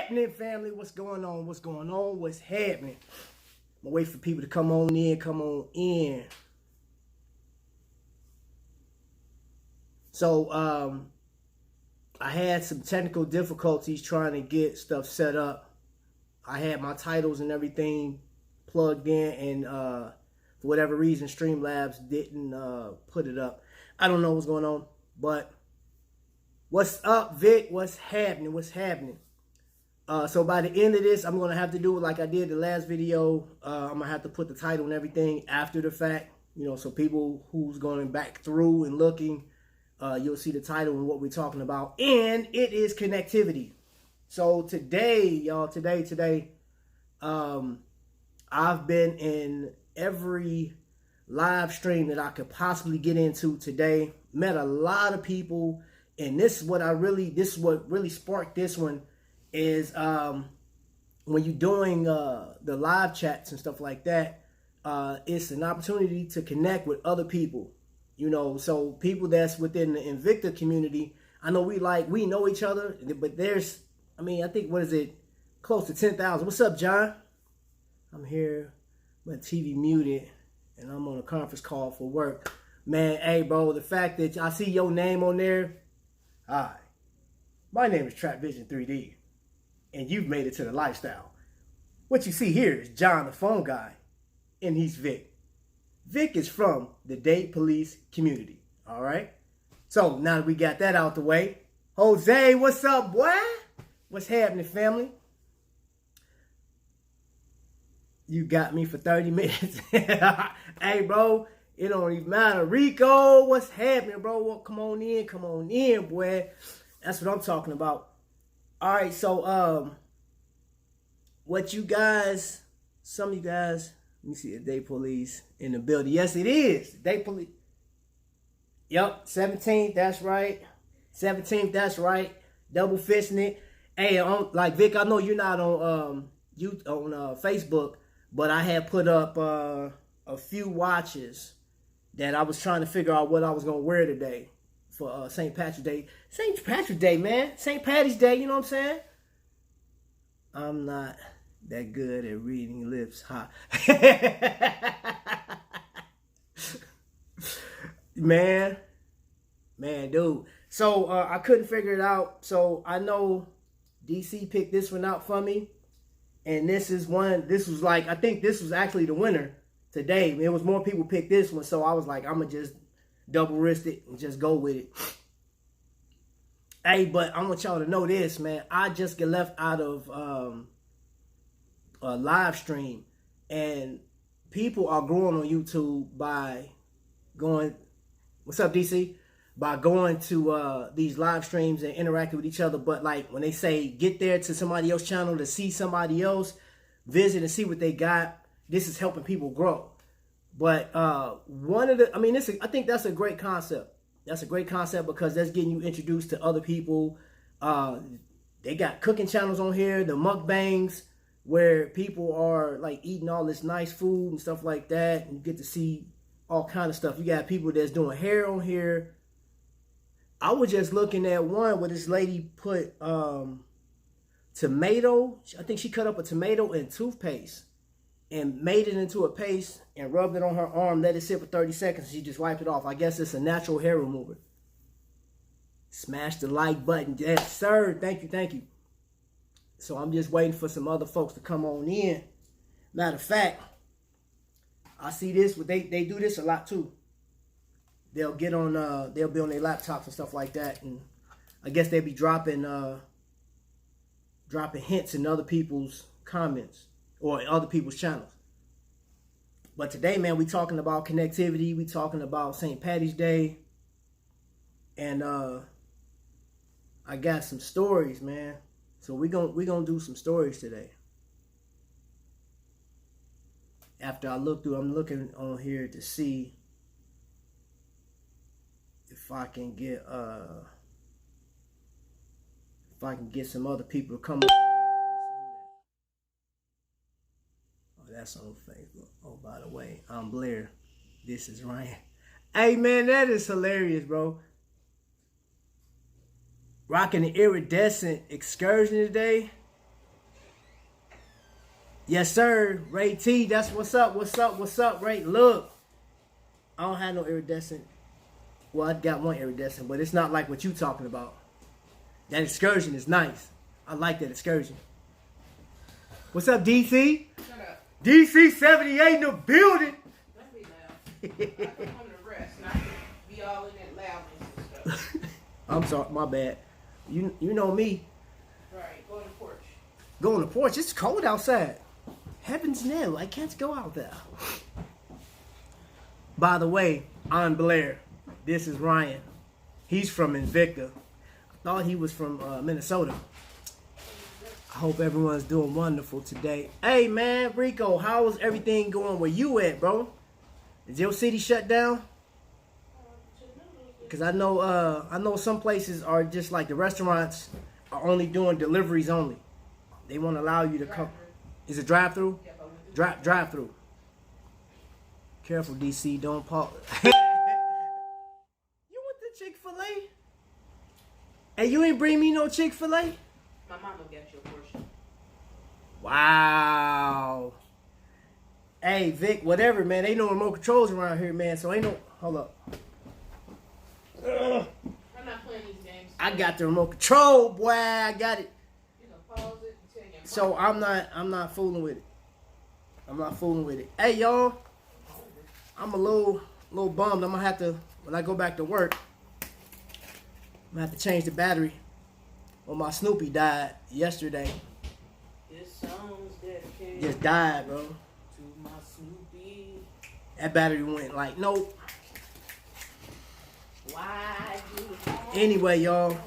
happening, family? What's going on? What's going on? What's happening? I'm gonna wait for people to come on in. Come on in. So, I had some technical difficulties trying to get stuff set up. I had my titles and everything plugged in, and for whatever reason, Streamlabs didn't put it up. I don't know what's going on, but what's up, Vic? What's happening? What's happening? So by the end of this, I'm going to have to do it like I did the last video. I'm going to have to put the title and everything after the fact, you know, so people who's going back through and looking, you'll see the title and what we're talking about. And it is connectivity. So today, y'all, today, I've been in every live stream that I could possibly get into today. Met a lot of people, and this is what really sparked this one is when you're doing the live chats and stuff like that, it's an opportunity to connect with other people, you know. So people that's within the Invicta community, I know we know each other, but there's, I mean, I think, what is it, close to 10,000. What's up, John? I'm here, my TV muted, and I'm on a conference call for work. Man, hey, bro, the fact that I see your name on there, hi, my name is Trapvision 3D. And you've made it to the lifestyle. What you see here is John, the phone guy, and he's Vic. Vic is from the Date Police community, all right? So now that we got that out the way, Jose, what's up, boy? What's happening, family? You got me for 30 minutes. Hey, bro, it don't even matter. Rico, what's happening, bro? Well, come on in, boy. That's what I'm talking about. All right, so what you guys, some of you guys, let me see the Day Police in the building. Yes, it is. Day Police. Yep, 17th, that's right. 17th, that's right. Double fisting it. Hey, like Vic, I know you're not on Facebook, but I had put up a few watches that I was trying to figure out what I was gonna wear today for St. Patrick's Day. St. Patrick's Day, man. St. Patty's Day, you know what I'm saying? I'm not that good at reading lips. Ha. Man, dude. So I couldn't figure it out. So I know DC picked this one out for me. And this was like, I think this was actually the winner today. It was more people picked this one. So I was like, I'm going to just double wrist it and just go with it. Hey, but I want y'all to know this, man. I just get left out of a live stream, and people are growing on YouTube by going, what's up, DC? By going to these live streams and interacting with each other. But like when they say get there to somebody else's channel to see somebody else, visit and see what they got, this is helping people grow. But I think that's a great concept. That's a great concept because that's getting you introduced to other people. They got cooking channels on here, the mukbangs, where people are like eating all this nice food and stuff like that, and you get to see all kind of stuff. You got people that's doing hair on here. I was just looking at one where this lady put tomato. I think she cut up a tomato and toothpaste and made it into a paste and rubbed it on her arm, let it sit for 30 seconds. She just wiped it off. I guess it's a natural hair remover. Smash the like button. Yes, sir. Thank you. So I'm just waiting for some other folks to come on in. Matter of fact, I see this. They do this a lot too. They'll get on, they'll be on their laptops and stuff like that. And I guess they'll be dropping hints in other people's comments or other people's channels. But today, man, we talking about connectivity. We talking about St. Patty's Day. And I got some stories, man. So we gonna do some stories today. After I look through, I'm looking on here to see if I can get some other people to come up. Oh, that's on Facebook. Oh, by the way, I'm Blair. This is Ryan. Hey, man, that is hilarious, bro. Rocking the iridescent excursion today. Yes, sir. Ray T, that's what's up. What's up? What's up, Ray? Look, I don't have no iridescent. Well, I got one iridescent, but it's not like what you talking about. That excursion is nice. I like that excursion. What's up, DC? Shut up. DC 78 in the building. Don't be loud. I can come to rest, and I can be all in that loudness and stuff. I'm sorry, my bad. You know me. Right, go on the porch. Go on the porch. It's cold outside. Heavens no, I can't go out there. By the way, I'm Blair. This is Ryan. He's from Invicta. I thought he was from Minnesota. I hope everyone's doing wonderful today. Hey man, Rico, how is everything going where you at, bro? Is your city shut down? Because I know some places are just like the restaurants are only doing deliveries only. They won't allow you to come. Is it drive-through? Yeah, Drive-through. Careful, DC. Don't pause. You went to Chick-fil-A? Hey, you ain't bring me no Chick-fil-A? my mama got your portion. Wow. Hey, Vic, whatever, man. Ain't no remote controls around here, man. So ain't no... Hold up. I'm not playing these games. I got the remote control, boy. I got it. You can pause it and tell you. So I'm not fooling with it. I'm not fooling with it. Hey y'all, I'm a little bummed. I'm gonna have to, when I go back to work, I'm gonna have to change the battery. Well, my Snoopy died yesterday. This song's dedicated Just died, bro. to my Snoopy. That battery went like nope. Why do you Anyway, y'all.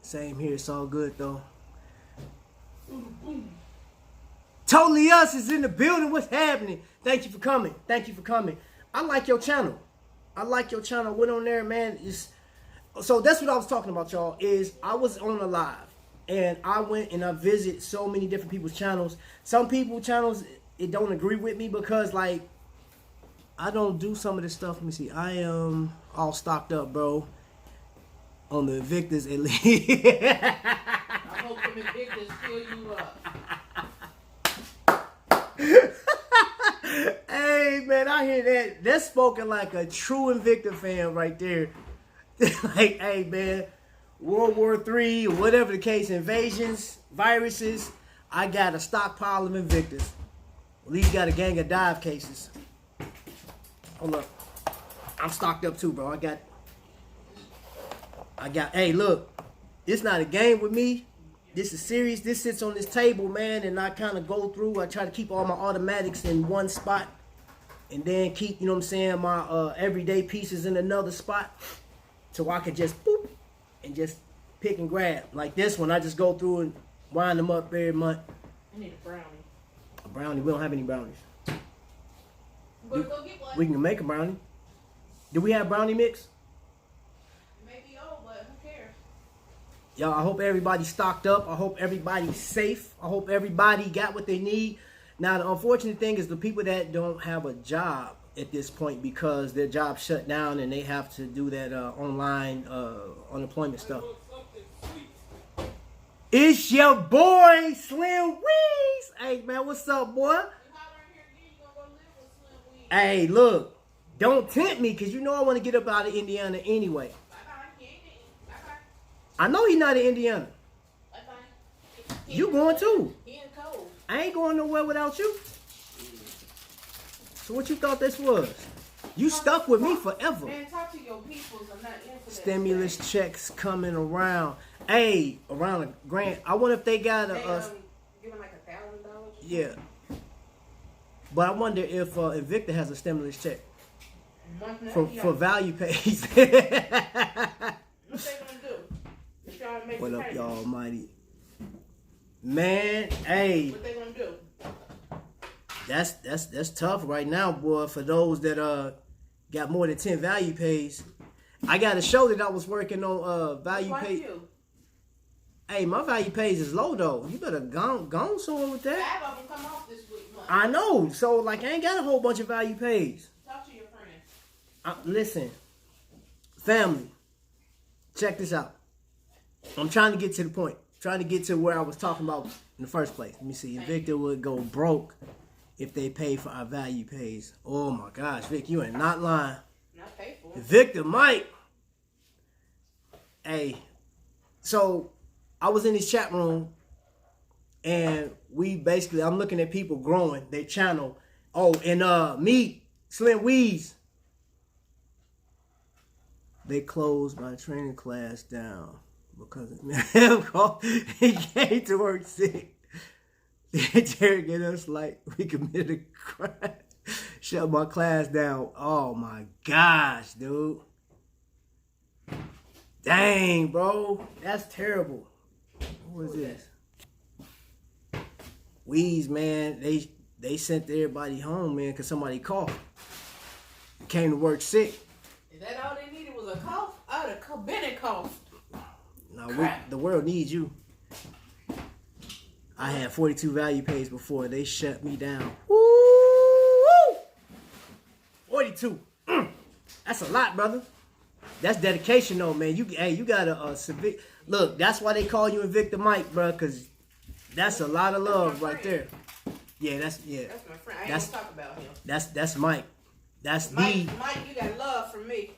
Same here. It's all good though. Totally Us is in the building. What's happening? Thank you for coming. Thank you for coming. I like your channel. I like your channel. Went on there, man. So that's what I was talking about, y'all. Is I was on a live and I went and I visited so many different people's channels. Some people's channels it don't agree with me because like I don't do some of this stuff. Let me see. I am all stocked up, bro. On the Invictus at least. I hope them Invictus fill you up. Hey man, I hear that. That's spoken like a true Invicta fan right there. Like, hey man, World War III or whatever the case, invasions, viruses. I got a stockpile of Invictus. At least got a gang of dive cases. Hold up, I'm stocked up too, bro. I got. Hey, look, it's not a game with me. This is serious. This sits on this table, man, and I kind of go through. I try to keep all my automatics in one spot, and then keep, you know what I'm saying, my everyday pieces in another spot, so I can just boop and just pick and grab. Like this one, I just go through and wind them up every month. I need a brownie. A brownie? We don't have any brownies. Go get one. We can make a brownie. Do we have brownie mix? Maybe old, but who cares? Y'all, I hope everybody's stocked up. I hope everybody's safe. I hope everybody got what they need. Now, the unfortunate thing is the people that don't have a job at this point because their job shut down and they have to do that online unemployment stuff. It's your boy, Slim Weez. Hey, man, what's up, boy? Hey, look, don't tempt me because you know I want to get up out of Indiana anyway. I know he's not in Indiana. You going too. I ain't going nowhere without you. So what you thought this was? You stuck with me forever. Man, talk to your peoples. I'm not in for that. Stimulus checks coming around. Hey, around a grand. I wonder if they got They giving like $1,000. yeah. But I wonder if Invicta has a stimulus check for value pays. What they gonna do? What up, y'all almighty? Man, hey. What they gonna do? That's tough right now, boy, for those that got more than 10 value pays. I got a show that I was working on value pays. Hey, my value pays is low though. You better go somewhere with that. 5 of them come off this week. I know. So like I ain't got a whole bunch of value pays. Talk to your friends. Listen, family, check this out. I'm trying to get to the point. trying to get to where I was talking about in the first place. Let me see. Invicta would go broke if they pay for our value pays. Oh my gosh, Vic, you ain't not lying. Not pay for it. Invicta might. Hey, so I was in this chat room and I'm looking at people growing their channel. Oh, and me, Slim Weeze, they closed my training class down because he came to work sick. They interrogated us like we committed a crime. Shut my class down. Oh my gosh, dude. Dang, bro. That's terrible. What is this? Weeze, man. They sent everybody home, man, because somebody coughed. Came to work sick. Is that all they needed was a cough? I would have been a cough. No, the world needs you. I had 42 value pays before. They shut me down. Woo! 42. That's a lot, brother. That's dedication, though, man. You got a civic. Look, that's why they call you Invicta Mike, bro, because that's a lot of love right there. Yeah, that's my friend. I ain't gonna talk about him. That's Mike. That's Mike, you got love from me.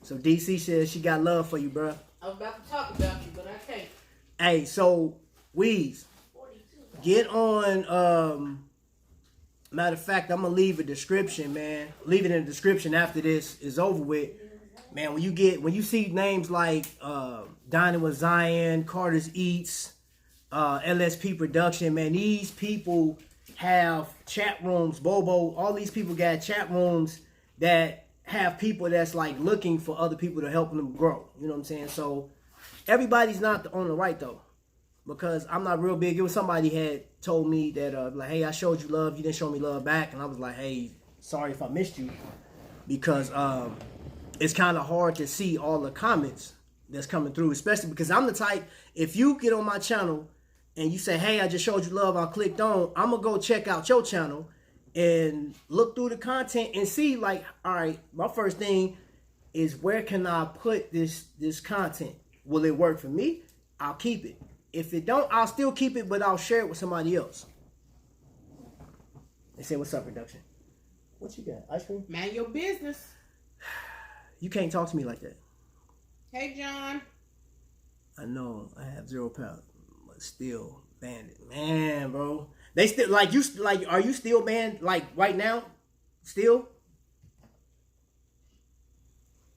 So DC says she got love for you, bro. I was about to talk about you, but I can't. Hey, so Weeze, get on. Matter of fact, I'm gonna leave a description, man. Leave it in the description after this is over with, man. When you see names like Dining with Zion, Carter's Eats, LSP Production, man, these people have chat rooms. Bobo, all these people got chat rooms that have people that's like looking for other people to help them grow. You know what I'm saying? So everybody's not on the right though, because I'm not real big. It was somebody had told me that like, hey, I showed you love, you didn't show me love back, and I was like, hey, sorry if I missed you, because it's kind of hard to see all the comments that's coming through, especially because I'm the type, if you get on my channel and you say, hey, I just showed you love, I clicked on, I'm gonna go check out your channel and look through the content and see, like, all right, my first thing is, where can I put this content? Will it work for me? I'll keep it. If it don't, I'll still keep it, but I'll share it with somebody else. They say, what's up, production? What you got? Ice cream? Man, your business. You can't talk to me like that. Hey, John. I know I have 0 pounds, but still banned it. Man, bro. They still, like, are you still banned, like, right now? Still?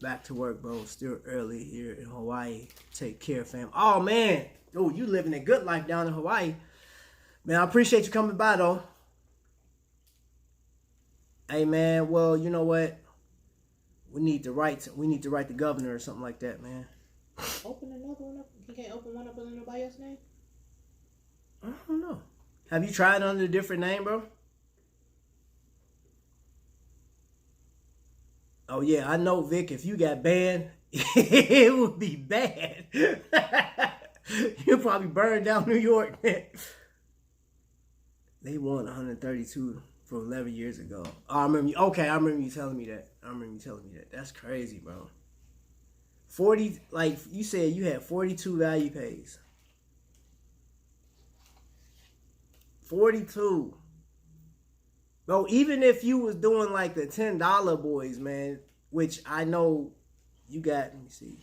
Back to work, bro. Still early here in Hawaii. Take care, fam. Oh, man. Oh, you living a good life down in Hawaii. Man, I appreciate you coming by, though. Hey, man, well, you know what? We need to write the governor or something like that, man. Open another one up. You can't open one up under nobody else's name? I don't know. Have you tried under a different name, bro? Oh, yeah, I know, Vic, if you got banned, it would be bad. You'll probably burn down New York, man. They won 132 from 11 years ago. Oh, I remember you telling me that. That's crazy, bro. 40, like you said, you had 42 value pays. 42. Bro, even if you was doing like the $10 boys, man, which I know you got, let me see.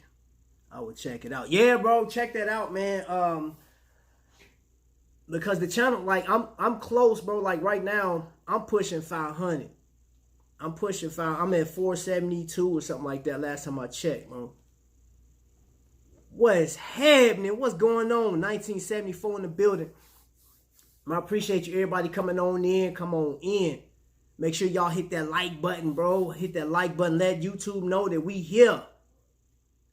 I would check it out. Yeah, bro, check that out, man. Because the channel, like, I'm close, bro. Like right now, I'm pushing 500. I'm at 472 or something like that last time I checked, bro. What's happening? What's going on? 1974 in the building. I appreciate you, everybody coming on in. Come on in. Make sure y'all hit that like button, bro. Hit that like button. Let YouTube know that we here.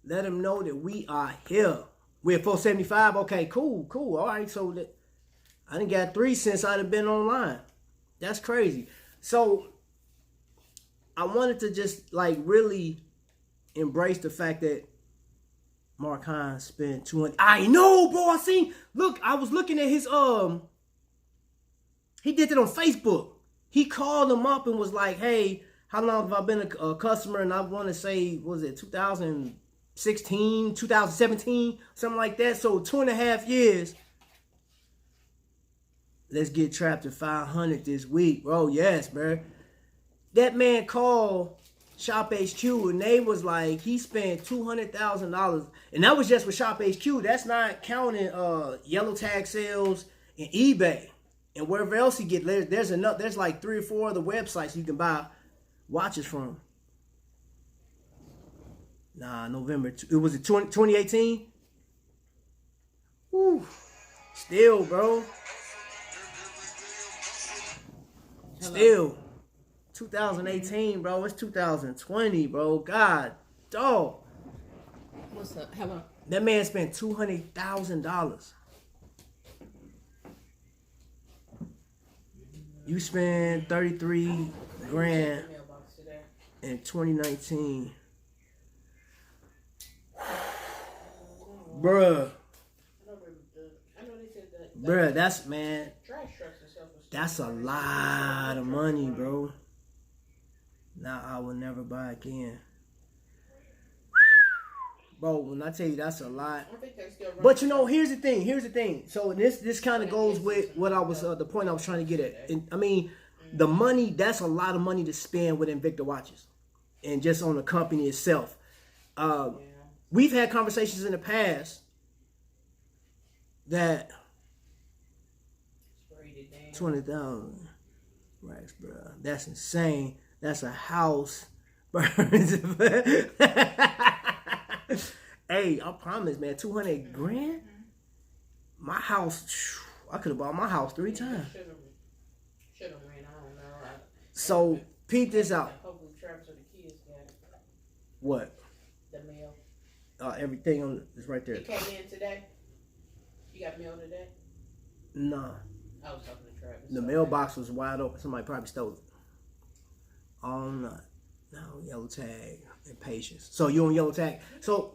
Let them know that we are here. We're at 475. Okay, cool. All right, so that I done got 3 since I'd have been online. That's crazy. So I wanted to just like really embrace the fact that Mark Hines spent 200. I know, bro. I was looking at his he did it on Facebook. He called him up and was like, hey, how long have I been a customer? And I want to say, what was it 2000? 2017, something like that. So 2.5 years. Let's get trapped to 500 this week, bro. Yes, bro. That man called Shop HQ and they was like, he spent $200,000, and that was just with Shop HQ. That's not counting yellow tag sales and eBay and wherever else he get. There's like 3 or 4 other websites you can buy watches from. Nah, November. It was 2018. Woo. Still, bro. Still, 2018, bro. It's 2020, bro. God, dog. What's up? Hello. That man spent $200,000. You spent 33 grand in 2019, bruh. Bruh, that's a lot of money, bro. Now I will never buy again. Bro, when I tell you that's a lot. But you know, here's the thing. So this kind of goes with what I was, the point I was trying to get at. And, I mean, the money, that's a lot of money to spend with Invicta watches. And just on the company itself. We've had conversations in the past that 20,000 racks, bro. That's insane. That's a house. Hey, I promise, man. 200 grand. My house. I could have bought my house 3 times. Should have ran. I don't know. So peep this out. Hopefully, Travis or the kids got it. What? The mail. Everything is right there. It came in today. You got mail today? Nah. I was talking to Travis. The mailbox was wide open. Somebody probably stole it. All night. No, yellow tag and patience. So you on yellow tag. So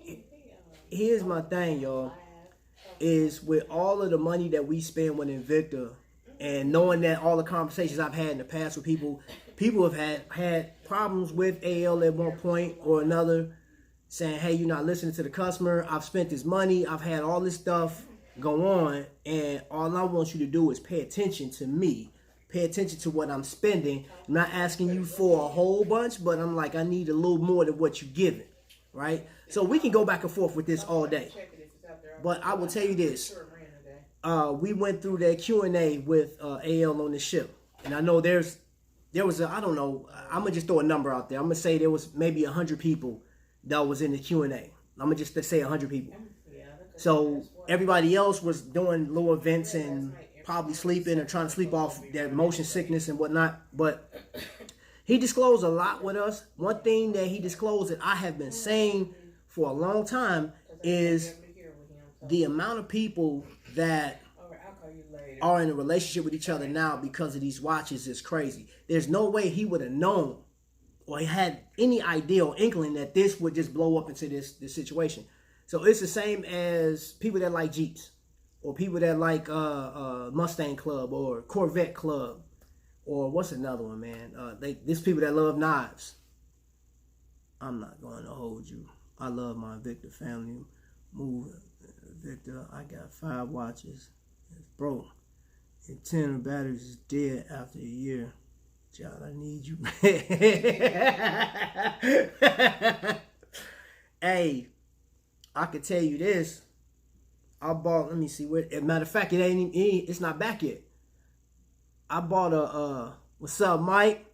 here's my thing, y'all. Is with all of the money that we spend with Invicta, and knowing that all the conversations I've had in the past with people have had problems with AL at one point or another, saying, hey, you're not listening to the customer. I've spent this money. I've had all this stuff go on, and all I want you to do is pay attention to me. Pay attention to what I'm spending. I'm not asking you for a whole bunch, but I'm like, I need a little more than what you're giving, right? So we can go back and forth with this all day. But I will tell you this. We went through that Q&A with AL on the ship. And I know there was a, I don't know, I'm going to just throw a number out there. I'm going to say there was maybe 100 people that was in the Q&A. I'm going to just say 100 people. So everybody else was doing little events and probably sleeping or trying to sleep off their motion sickness and whatnot. But he disclosed a lot with us. One thing that he disclosed that I have been saying for a long time is the amount of people that are in a relationship with each other now because of these watches is crazy. There's no way he would have known or he had any idea or inkling that this would just blow up into this situation. So it's the same as people that like Jeeps or people that like Mustang Club or Corvette Club or what's another one, man? There's people that love knives. I'm not going to hold you. I love my Invicta family. Move Invicta. I got 5 watches. It's broke. And 10 of the batteries is dead after a year. Child, I need you. Hey, I can tell you this. I bought, let me see where, as a matter of fact, it's not back yet. I bought a, what's up, Mike?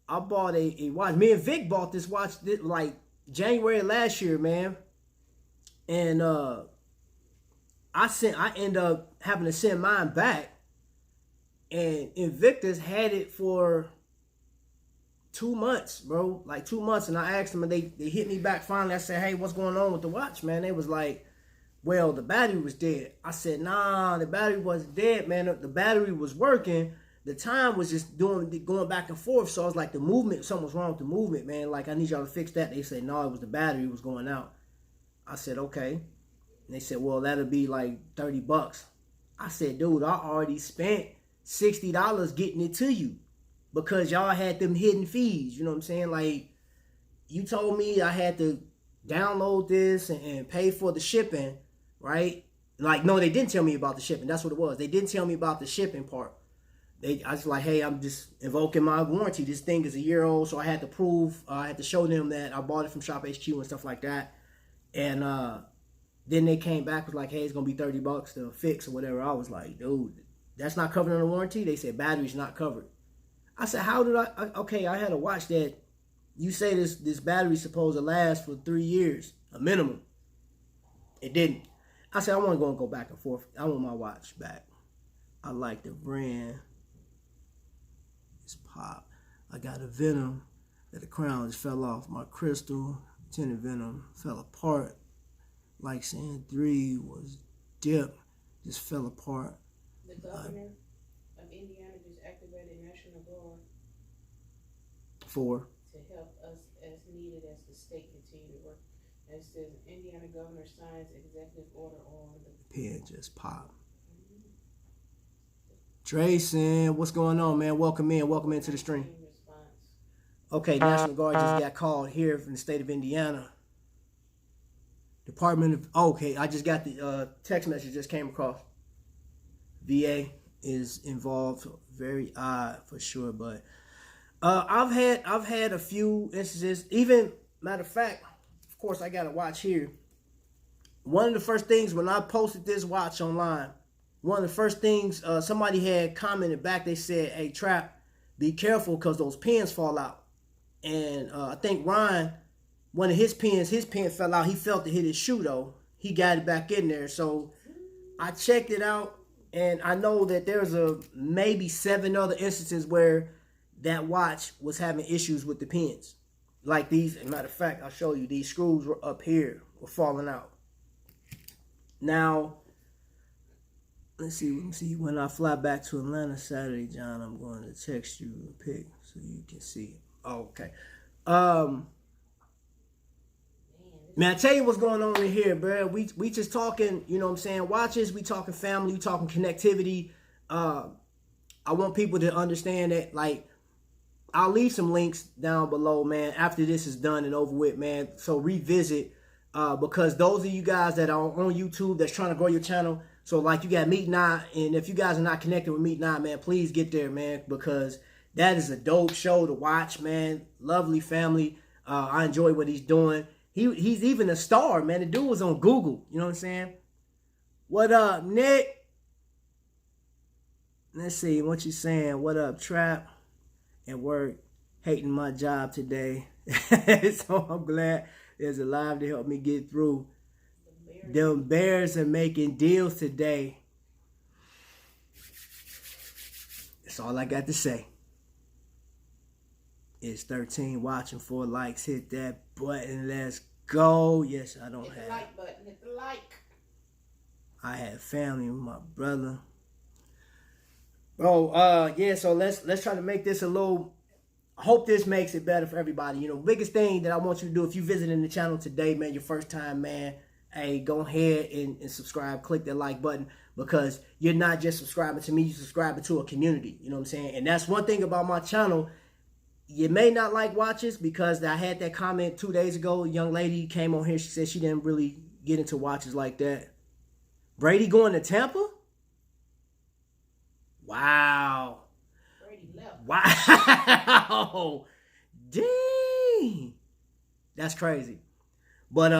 I bought a watch. Me and Vic bought this watch like January last year, man. And I end up having to send mine back. And Invictus had it for 2 months, bro. Like 2 months. And I asked them, and they hit me back finally. I said, hey, what's going on with the watch, man? They was like, well, the battery was dead. I said, nah, the battery wasn't dead, man. The battery was working. The time was just going back and forth. So I was like, the movement, something was wrong with the movement, man. Like, I need y'all to fix that. They said, no, it was the battery was going out. I said, okay. And they said, well, that'll be like $30. I said, dude, I already spent $60 getting it to you because y'all had them hidden fees. You know what I'm saying? Like, you told me I had to download this and pay for the shipping, right? Like, no, they didn't tell me about the shipping. That's what it was. They didn't tell me about the shipping part. I was like, hey, I'm just invoking my warranty. This thing is a year old, so I had to prove, I had to show them that I bought it from Shop HQ and stuff like that. And then they came back with like, hey, it's gonna be $30 to fix or whatever. I was like, dude, that's not covered under warranty. They said battery's not covered. I said, how did okay, I had a watch that you say this battery's supposed to last for 3 years, a minimum. It didn't. I said, I want to go back and forth. I want my watch back. I like the brand. It's pop. I got a Venom that the crown just fell off. My crystal tinted Venom fell apart. Like saying 3 was dip, just fell apart. The governor of Indiana just activated National Guard for to help us as needed as the state continue to work. And it says Indiana governor signs executive order on the pen just popped. Drayson, what's going on, man? Welcome into the stream. Okay, National Guard just got called here from the state of Indiana. Department of, okay, I just got the text message just came across. VA is involved, very odd for sure, but I've had a few instances. Even matter of fact, of course, I got a watch here. One of the first things when I posted this watch online, one of the first things somebody had commented back. They said, "Hey, Trap, be careful because those pins fall out." And I think Ryan, one of his pen fell out. He felt it hit his shoe though. He got it back in there. So I checked it out, and I know that there's maybe 7 other instances where that watch was having issues with the pins. Like these, as a matter of fact, I'll show you. These screws were up here, were falling out. Now, let's see. When I fly back to Atlanta Saturday, John, I'm going to text you a pic so you can see it. Oh, okay. Man, I tell you what's going on in here, bro. We just talking, you know what I'm saying, watches. We talking family. We talking connectivity. I want people to understand that, like, I'll leave some links down below, man, after this is done and over with, man. So revisit, because those of you guys that are on YouTube that's trying to grow your channel, so like you got Mete and I, and if you guys are not connected with Mete and I, man, please get there, man, because that is a dope show to watch, man. Lovely family. I enjoy what he's doing. He's even a star, man. The dude was on Google, you know what I'm saying? What up, Nick? Let's see what you saying. What up, Trap? At work, hating my job today. So I'm glad there's a live to help me get through. Them Bears are making deals today. That's all I got to say. It's 13 watching, 4 likes. Hit that button. Let's go. Yes, I don't have. Hit the like button. Hit the like. I have family with my brother. Bro, yeah, so let's try to make this a little, I hope this makes it better for everybody. You know, biggest thing that I want you to do, if you're visiting the channel today, man, your first time, man, hey, go ahead and subscribe, click that like button, because you're not just subscribing to me, you're subscribing to a community, you know what I'm saying? And that's one thing about my channel. You may not like watches, because I had that comment 2 days ago. A young lady came on here, she said she didn't really get into watches like that. Brady going to Tampa? Wow. Brady left. Wow. Dang. That's crazy. But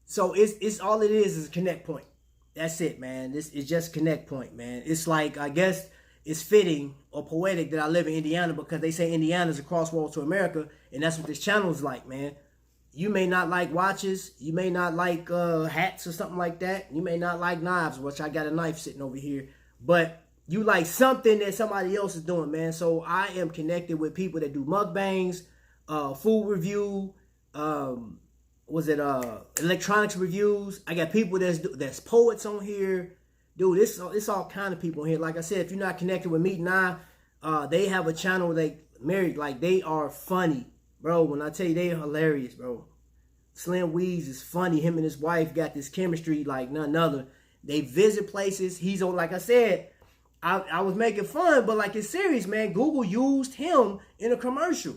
so it's all it is a connect point. That's it, man. This is just connect point, man. It's like, I guess it's fitting or poetic that I live in Indiana, because they say Indiana's a crossroads to America, and that's what this channel is like, man. You may not like watches, you may not like hats or something like that. You may not like knives, which I got a knife sitting over here, but you like something that somebody else is doing, man. So I am connected with people that do mukbangs, food review, electronics reviews. I got people that's poets on here. Dude, it's all kind of people in here. Like I said, if you're not connected with Mete and I, they have a channel where they married. Like, they are funny, bro. When I tell you, they are hilarious, bro. Slim Weeds is funny. Him and his wife got this chemistry like none other. They visit places. He's on, like I said, I was making fun, but like, it's serious, man. Google used him in a commercial.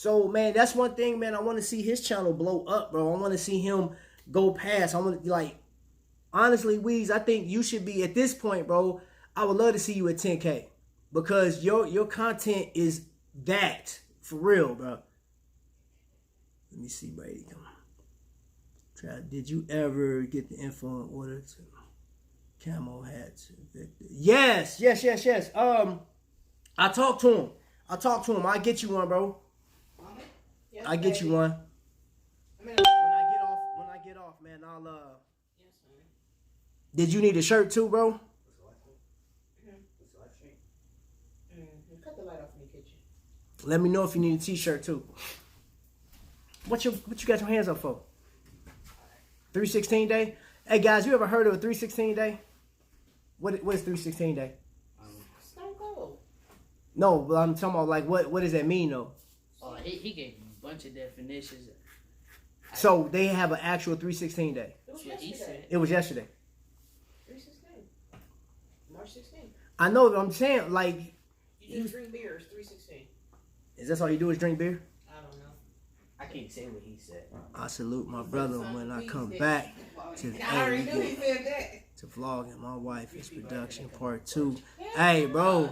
So, man, that's one thing, man. I want to see his channel blow up, bro. I want to see him go past. I want to, like, honestly, Weez, I think you should be, at this point, bro, I would love to see you at 10K. Because your content is that. For real, bro. Let me see, Brady. Come on. Did you ever get the info on order to camo hats? Yes. I talked to him. I'll get you one, bro. Yes, I'll get you one. I When I get off, man, I'll Yes, man. Did you need a shirt too, bro? Cut the light off in the kitchen. Let me know if you need a t-shirt too. What you got your hands up for? 316 day? Hey guys, you ever heard of a 316 day? What is 316 day? Stone Cold. No, but I'm talking about like what does that mean though? Oh, he gave a bunch of definitions. So they have an actual 316 day. It was That's what he yesterday. said. It was yesterday. 316. March 16th. I know, but I'm saying like, You just drink beers. 316. is that all you do is drink beer? I don't know. I can't say what he said. I salute my brother when I come back to I already knew he said that. to vlogging my wife is production part 2. Hey, bro.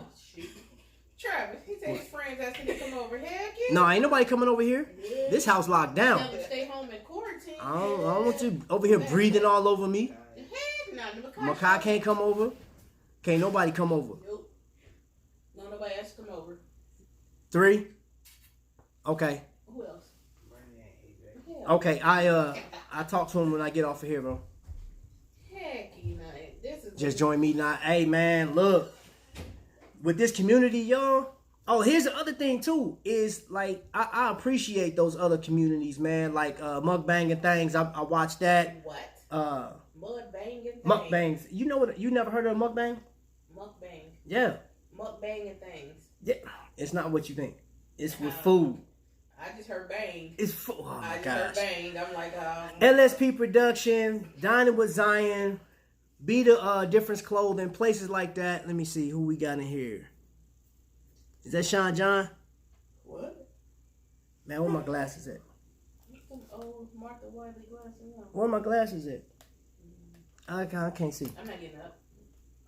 Travis, he said his friends asking to come over. Heck yeah. No, ain't nobody coming over here. This house locked down. Tell them to stay home in quarantine. I don't want you over here breathing all over me. Heck no. Makai can't come over. Can't nobody come over. Nope. No, nobody else come over. 3? Okay. Who else? Okay, I talk to him when I get off of here, bro. Heck, you know, this is Just join me now. Hey, man, look. With this community, y'all. Oh, here's the other thing, too. Is, like, I appreciate those other communities, man. Like, mukbanging things. I watched that. What? Mud banging things. Mukbangs. You know what? You never heard of a mukbang? Mukbang. Yeah. Mukbanging things. Yeah. It's not what you think. It's with food. I just heard bang. It's food. Oh, I my just gosh. heard bang. I'm like, LSP Production, Dining with Zion, Be the Difference Clothing, places like that. Let me see who we got in here. Is that Sean John? what? Man, where my glasses at? Some old Martha Wiley glasses on. Where my glasses at? I can't see. I'm not getting up.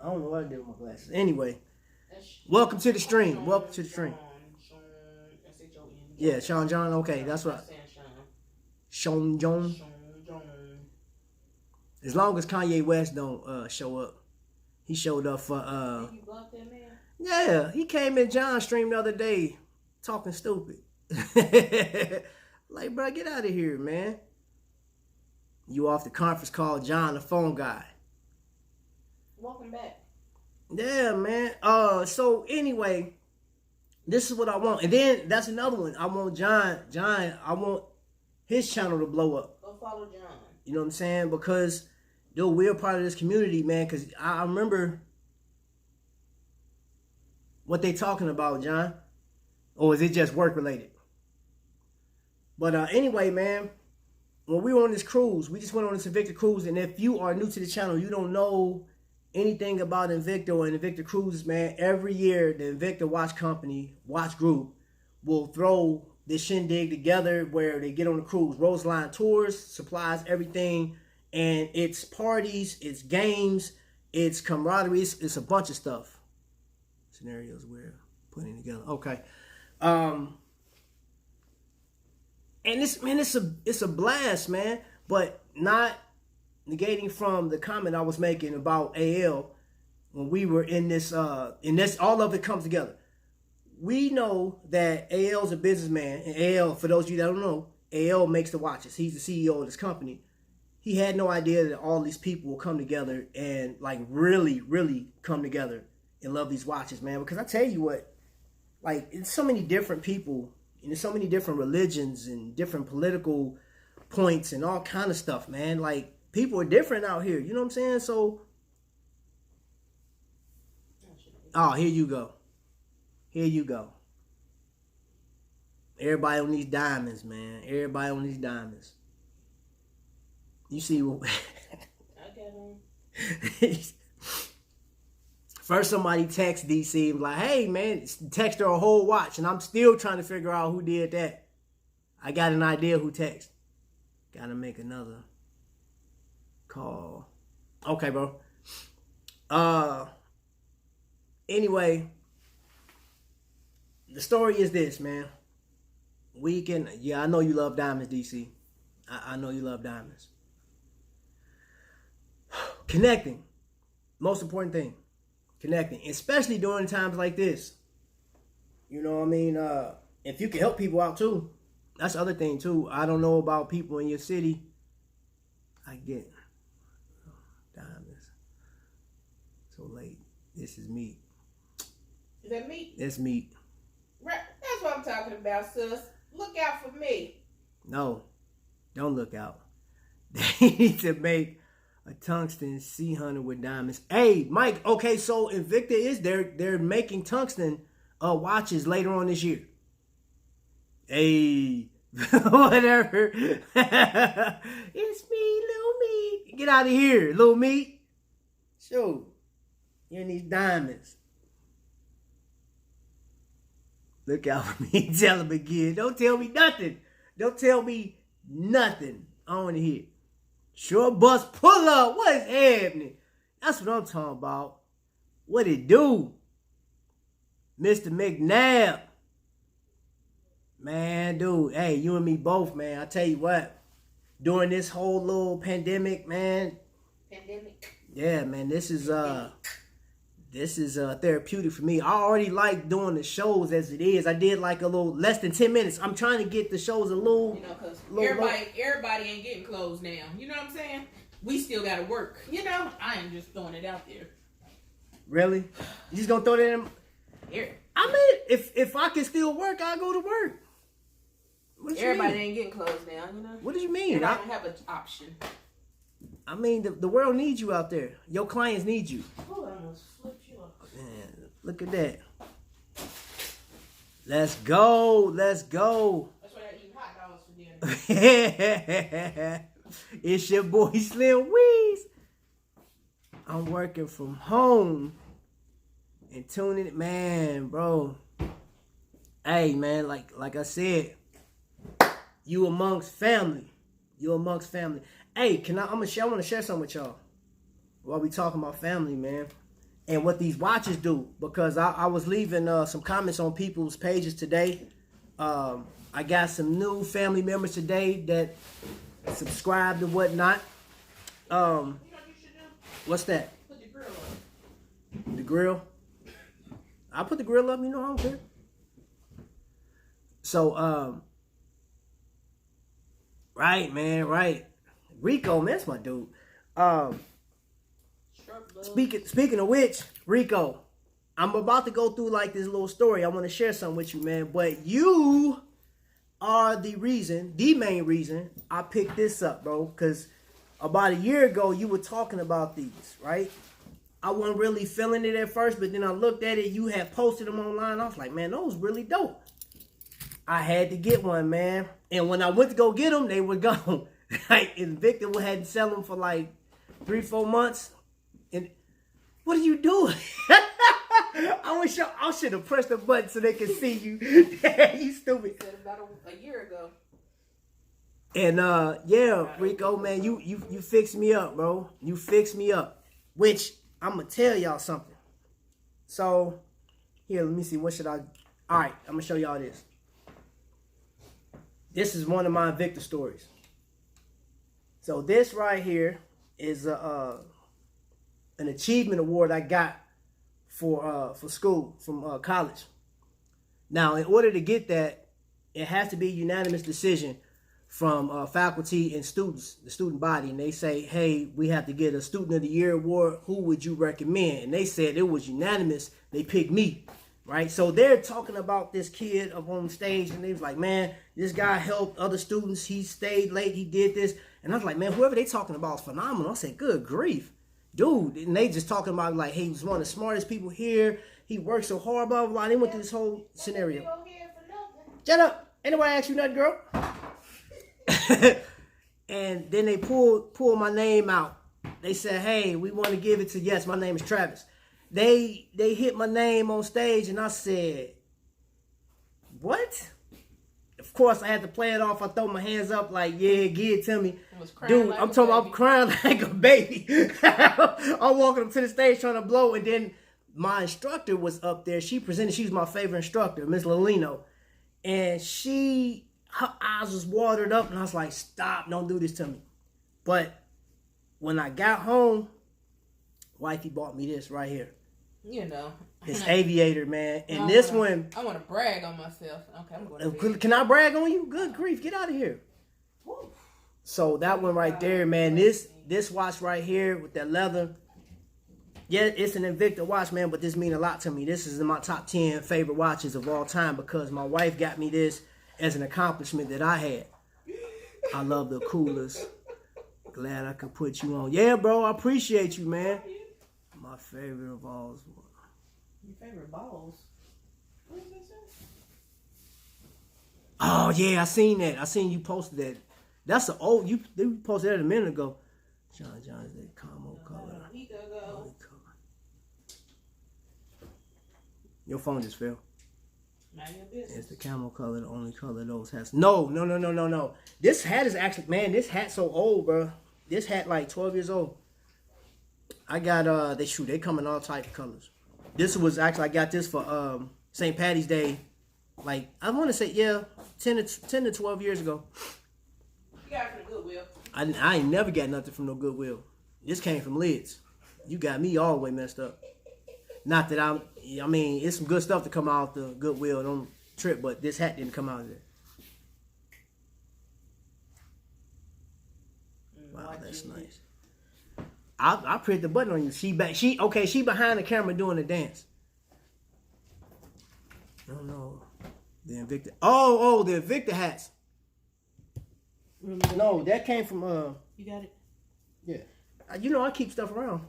I don't know what I did with my glasses. Anyway, That's welcome to the stream. Sean, Welcome to the stream. Sean, S-H-O-N. Yeah, Sean John. Okay, that's I'm what. not saying Sean Sean. John. Sean John. As long as Kanye West don't show up. He showed up for You blocked that man? yeah, he came in John's stream the other day talking stupid. Like, bro, get out of here, man. You off the conference call, John, the phone guy. Welcome back. Yeah, man. So anyway, this is what I want. And then that's another one. I want John, I want his channel to blow up. Go follow John. You know what I'm saying? Because, dude, we're a part of this community, man. Because I remember what they talking about, John. Or is it just work related? But anyway, man, when we were on this cruise, we just went on this Invicta cruise. And if you are new to the channel, you don't know anything about Invicta or Invicta cruises, man, every year the Invicta watch group will throw this shindig together where they get on the cruise. Roseline tours, supplies, everything. And it's parties, it's games, it's camaraderie, it's a bunch of stuff. Scenarios we're putting together. Okay. And this, man, it's a blast, man. But not negating from the comment I was making about AL when we were in this, all of it comes together. We know that AL's a businessman, and AL, for those of you that don't know, AL makes the watches. He's the CEO of this company. He had no idea that all these people will come together and like really, really come together and love these watches, man. Because I tell you what, like, it's so many different people, and there's so many different religions and different political points and all kind of stuff, man. Like, people are different out here. You know what I'm saying? So, oh, here you go. Here you go. Everybody on these diamonds, man. Everybody on these diamonds. You see what... I got him. First, somebody text DC and like, hey, man, text her a whole watch. And I'm still trying to figure out who did that. I got an idea who text. Gotta make another call. Okay, bro. Anyway, the story is this, man. I know you love diamonds, DC. I know you love diamonds. Connecting. Most important thing. Connecting. Especially during times like this. You know what I mean? If you can help people out too. That's the other thing too. I don't know about people in your city. I get diamonds. So late. This is meat. Is that meat? It's meat. Right. That's what I'm talking about, sis. Look out for me. No. Don't look out. They need to make a tungsten sea hunter with diamonds. Hey, Mike. Okay, so Invicta is they're making tungsten watches later on this year. Hey, whatever. It's me, little meat. Get out of here, little meat. Shoot, you need diamonds. Look out for me. Tell him again. Don't tell me nothing. Don't tell me nothing. I don't want to hear. Short bus pull up. What is happening? That's what I'm talking about. What it do? Mr. McNabb. Man, dude. Hey, you and me both, man. I tell you what. During this whole little pandemic, man. Yeah, man. This is therapeutic for me. I already like doing the shows as it is. I did like a little less than 10 minutes. I'm trying to get the shows a little. You know, because everybody ain't getting clothes now. You know what I'm saying? We still got to work. You know, I ain't just throwing it out there. Really? You just gonna throw that in? Here. I mean, if I can still work, I'll go to work. Everybody ain't getting clothes now, you know? What do you mean? I don't have an option. I mean, the world needs you out there. Your clients need you. Oh, I almost flipped you off. Man, look at that. Let's go. Let's go. That's why I eat hot dogs for dinner. It's your boy Slim Weeze. I'm working from home and tuning it, man, bro. Hey, man, like I said, you amongst family. You amongst family. Hey, I want to share something with y'all while we talking about family, man, and what these watches do. Because I was leaving some comments on people's pages today. I got some new family members today that subscribed and whatnot. You know what you should do? What's that? Put the grill on. The grill? I put the grill up, you know, I don't care. So, right, man, right. Rico, man, that's my dude. Speaking of which, Rico, I'm about to go through like this little story. I want to share something with you, man. But you are the main reason I picked this up, bro. Because about a year ago, you were talking about these, right? I wasn't really feeling it at first, but then I looked at it. You had posted them online. I was like, man, those really dope. I had to get one, man. And when I went to go get them, they were gone. Like, Invicta hadn't sell them for like 3-4 months. And what are you doing? I should have pressed the button so they could see you. You stupid. Said about a year ago. And yeah, Rico, man, you fixed me up, bro. You fixed me up. Which I'm gonna tell y'all something. So here, let me see. What should I? All right, I'm gonna show y'all this. This is one of my Invicta stories. So this right here is an achievement award I got for school from college. Now, in order to get that, it has to be a unanimous decision from faculty and students, the student body, and they say, hey, we have to get a Student of the Year award. Who would you recommend? And they said it was unanimous. They picked me, right? So they're talking about this kid up on stage, and they was like, man, this guy helped other students. He stayed late. He did this. And I was like, man, whoever they talking about is phenomenal. I said, good grief. Dude, and they just talking about like, hey, he was one of the smartest people here. He worked so hard, blah, blah, blah. They went through this whole scenario. Shut up. Ain't nobody asked you nothing, girl. And then they pulled my name out. They said, hey, we want to give it to, yes, my name is Travis. They hit my name on stage, and I said, what? Of course, I had to play it off. I throw my hands up like, yeah, give it to me. Dude, Dude, I'm talking about I'm crying like a baby. I'm walking up to the stage trying to blow, and then my instructor was up there. She presented. She was my favorite instructor, Miss Lolino. And her eyes was watered up, and I was like, stop, don't do this to me. But when I got home, wifey bought me this right here. You know. It's Aviator, man. And this one... I want to brag on myself. Okay, I'm going to Can I brag on you? Good grief, get out of here. Woo. So that one right there, man, this watch right here with that leather, yeah, it's an Invicta watch, man, but this means a lot to me. This is in my top 10 favorite watches of all time because my wife got me this as an accomplishment that I had. I love the coolers. Glad I could put you on. Yeah, bro, I appreciate you, man. My favorite of all. Your favorite balls? What is that? Oh, yeah, I seen that. I seen you posted that. That's the old, you posted that a minute ago. John's that camo color. Your phone just fell. It's the camel color, the only color those hats. No. This hat is actually, man, this hat's so old, bro. This hat like 12 years old. I got, they come in all type of colors. This was actually, I got this for St. Patty's Day. Like, I want to say, yeah, 10 to 12 years ago. You got it from Goodwill. I ain't never got nothing from no Goodwill. This came from Lids. You got me all the way messed up. Not that I mean, it's some good stuff to come out the Goodwill. Don't trip, but this hat didn't come out of there. Wow, that's nice. I pressed the button on you. She behind the camera doing the dance. No. The Invicta. Oh, the Invicta hats. No, that came from You got it? Yeah. You know I keep stuff around.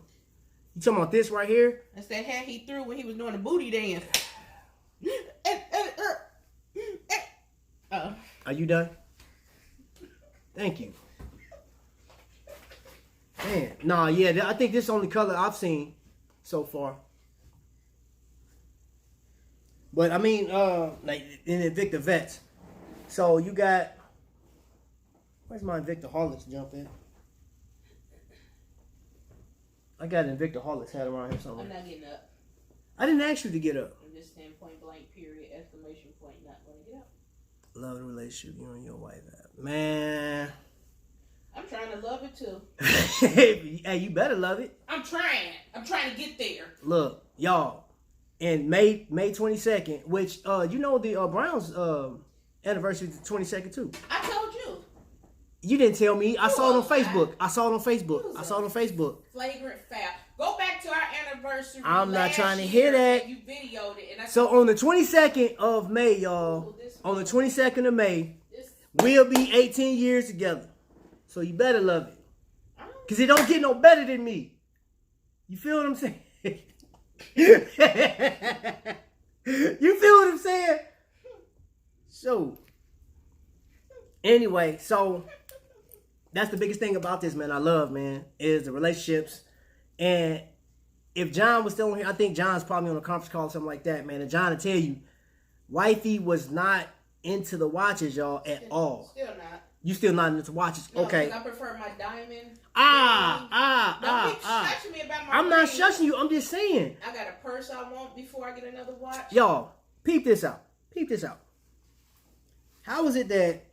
You talking about this right here? That's that hat he threw when he was doing the booty dance. Are you done? Thank you. Man, nah, yeah, I think this is the only color I've seen so far. But I mean, like in Invictavets. So you got, where's my Invictaholics jump in? I got an Invictaholics hat around here somewhere. I'm not getting up. I didn't ask you to get up. I'm just saying point blank, period, exclamation point, not going to get up. Love the relationship you and your wife have. Man. I'm trying to love it too. Hey, you better love it. I'm trying to get there. Look, y'all, in May 22nd, which, you know the Browns anniversary is the 22nd too. I told you. You didn't tell me. I saw it on Facebook. I saw it on Facebook. Flagrant foul. Go back to our anniversary. I'm not trying to hear that. You videoed it. And So on the 22nd of May, y'all, on the 22nd of May, we'll be 18 years together. So you better love it. Because it don't get no better than me. You feel what I'm saying? You feel what I'm saying? So, anyway, so that's the biggest thing about this, man. I love, man, is the relationships. And if John was still on here, I think John's probably on a conference call or something like that, man. And John will tell you, wifey was not into the watches, y'all, at all. Still not. You still not into watches? No, okay. I prefer my diamond. Shushing me about my I'm not ring. shushing you. I'm just saying. I got a purse I want before I get another watch. Y'all, peep this out. How is it that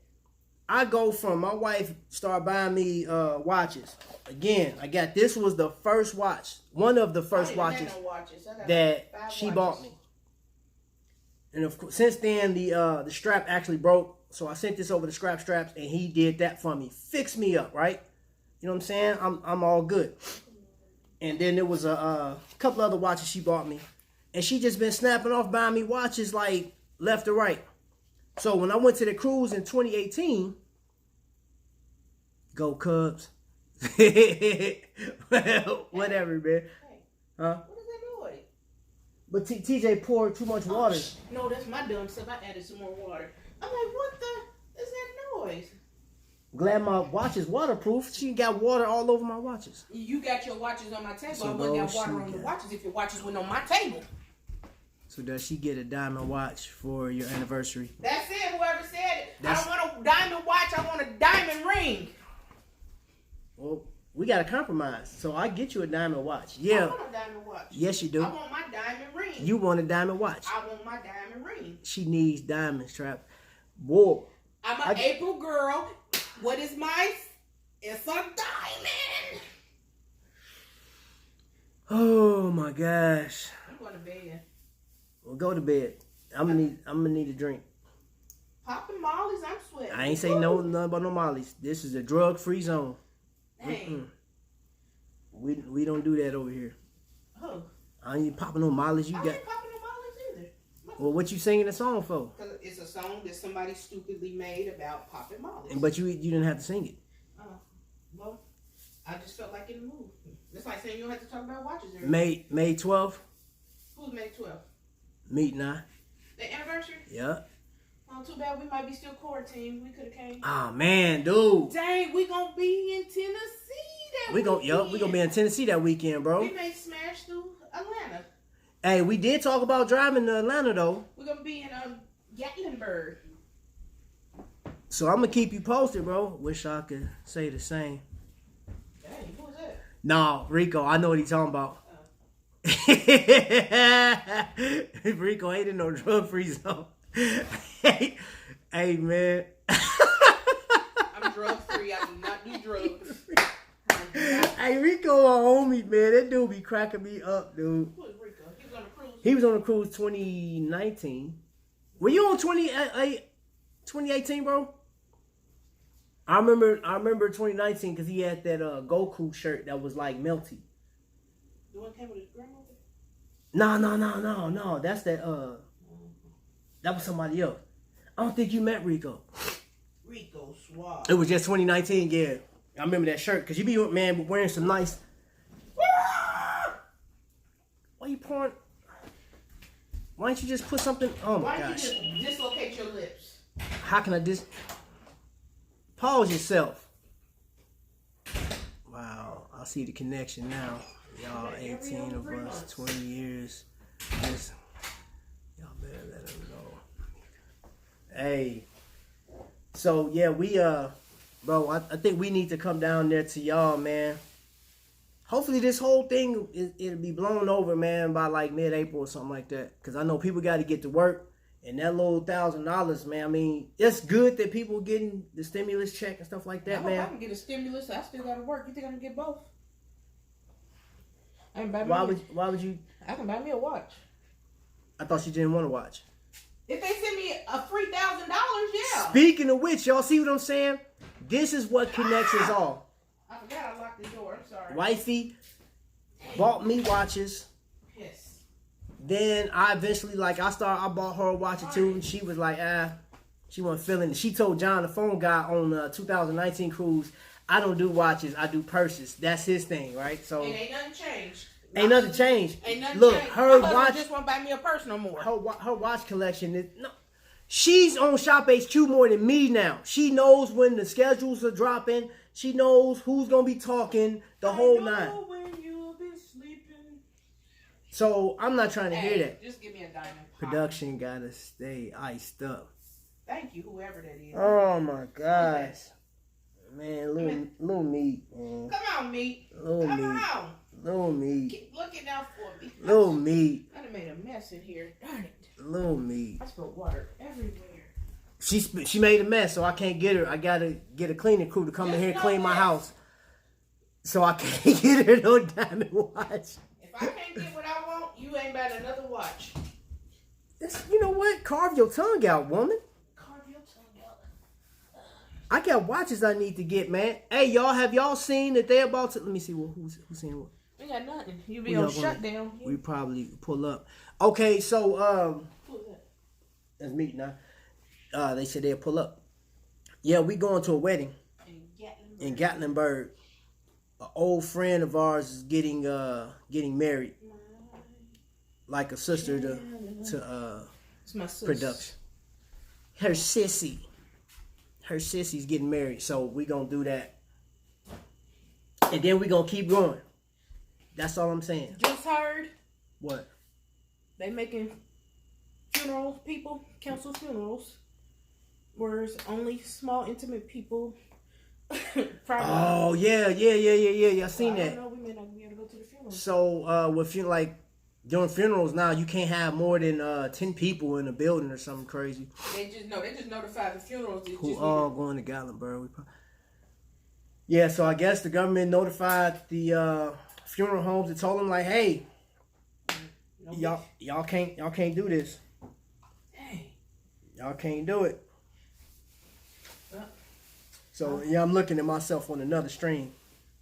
I go from my wife start buying me watches? Again, this was the first watch. One of the first watches that she bought me. And of course, since then, the strap actually broke. So I sent this over to Scrap Straps, and he did that for me. Fixed me up, right? You know what I'm saying? I'm all good. And then there was a couple other watches she bought me. And she just been snapping off buying me watches like left or right. So when I went to the cruise in 2018, go Cubs. Well, whatever, man. Huh? What is that noise? But TJ poured too much water. No, that's my dumb stuff. I added some more water. I'm like, what the is that noise? Glad my watch is waterproof. She got water all over my watches. You got your watches on my table. So I wouldn't got water on the watches if your watches went on my table. So does she get a diamond watch for your anniversary? That's it. Whoever said it. That's- I don't want a diamond watch. I want a diamond ring. Well, we got to compromise. So I get you a diamond watch. I Yeah. want a diamond watch. Yes, you do. I want my diamond ring. You want a diamond watch. I want my diamond ring. She needs diamonds, Trap. Whoa. I'm an April girl. What is my? It's a diamond. Oh my gosh. I'm going to bed. Well, go to bed. I'm gonna need a drink. Popping mollies, I'm sweating. I ain't say nothing about no mollies. This is a drug-free zone. Dang. We don't do that over here. Oh. I ain't popping no mollies. You I got. ain't popping no mollies either. Well, what you singing the song for? Because it's a song that somebody stupidly made about popping mollies. But you didn't have to sing it. Oh. Well, I just felt like in the mood. It's like saying you don't have to talk about watches every May 12th. Who's May 12th? Mete and I. The anniversary? Yeah. Oh, too bad we might be still quarantined. We could have came. Oh man, dude. Dang, we gonna be in Tennessee that We gonna weekend. be in Tennessee that weekend, bro. We may smash through Atlanta. Hey, we did talk about driving to Atlanta though. We're gonna be in Gatlinburg. So I'm gonna keep you posted, bro. Wish I could say the same. Dang, who was that? No, Rico, I know what he's talking about. Rico ain't in no drug-free zone. Hey, man. I'm drug free. I do not do drugs. Hey, Rico, a homie, man. That dude be cracking me up, dude. Who is Rico? He was on a cruise. He was on the cruise 2019. Were you on 2018, bro? I remember 2019 because he had that Goku shirt that was like melty. The one came with his grandmother? No. That's that that was somebody else. I don't think you met Rico. Rico Suave. It was just 2019, yeah. I remember that shirt because you be wearing some nice. Why you pouring? Why don't you just put something? Oh my Why don't gosh! you just dislocate your lips? How can I pause yourself? Wow, I see the connection now. Y'all 18 of us, 20 years. Just, y'all better let them know. Hey. So yeah, we bro, I think we need to come down there to y'all, man. Hopefully this whole thing it'll be blown over, man, by like mid-April or something like that. Cause I know people got to get to work, and that little $1,000, man. I mean, it's good that people getting the stimulus check and stuff like that, I man. hope I can get a stimulus. I still gotta work. You think I can get both? I can buy me Why would you? I can buy me a watch. I thought you didn't want to watch. If they send me a free $1,000, yeah. Speaking of which, y'all see what I'm saying? This is what connects us all. I forgot I locked the door. I'm sorry. Wifey bought me watches. Yes. Then I eventually, I bought her a watch or two, and she was like, she wasn't feeling it. She told John, the phone guy on 2019 cruise, I don't do watches, I do purses. That's his thing, right? So And ain't nothing changed. ain't nothing changed. Ain't nothing Look, changed. her My husband watch, just won't buy me a purse no more. her watch collection is no. She's on Shop HQ more than me now. She knows when the schedules are dropping. She knows who's gonna be talking the whole nine. When you'll be sleeping. So I'm not trying to hear that. Just give me a diamond. Production gotta stay iced up. Thank you, whoever that is. Oh my gosh, man, little meat, man. Come on, meat. Little Come meat, on. little meat, Keep looking out for me. little meat, I done made a mess in here. Darn it. little meat. I spilled water everywhere. She made a mess, so I can't get her. I gotta get a cleaning crew to come in here and clean my house. So I can't get her no diamond watch. If I can't get what I want, you ain't buying another watch. You know what? Carve your tongue out, woman. Carve your tongue out. I got watches I need to get, man. Hey, y'all, have y'all seen that they about to? Let me see who's seen what. We got nothing. You be We on not gonna- shutdown. We probably pull up. Okay, so Who is that? that's me now. They said they'll pull up. Yeah, we going to a wedding in Gatlinburg. An old friend of ours is getting married, like a sister to It's my sis. production. Her sissy's getting married, so we gonna do that, and then we gonna keep going. That's all I'm saying. Just heard What? they making funeral people, cancel funerals, where it's only small, intimate people. Oh yeah. I seen I that. don't know. We may not be able to go to the funeral. So with like during funerals now, you can't have more than 10 people in a building or something crazy. They just notified the funerals. Who all going to Gatlinburg? Yeah, so I guess the government notified the funeral homes and told them like, hey, y'all can't do this. Hey, Y'all can't do it. So yeah, I'm looking at myself on another stream.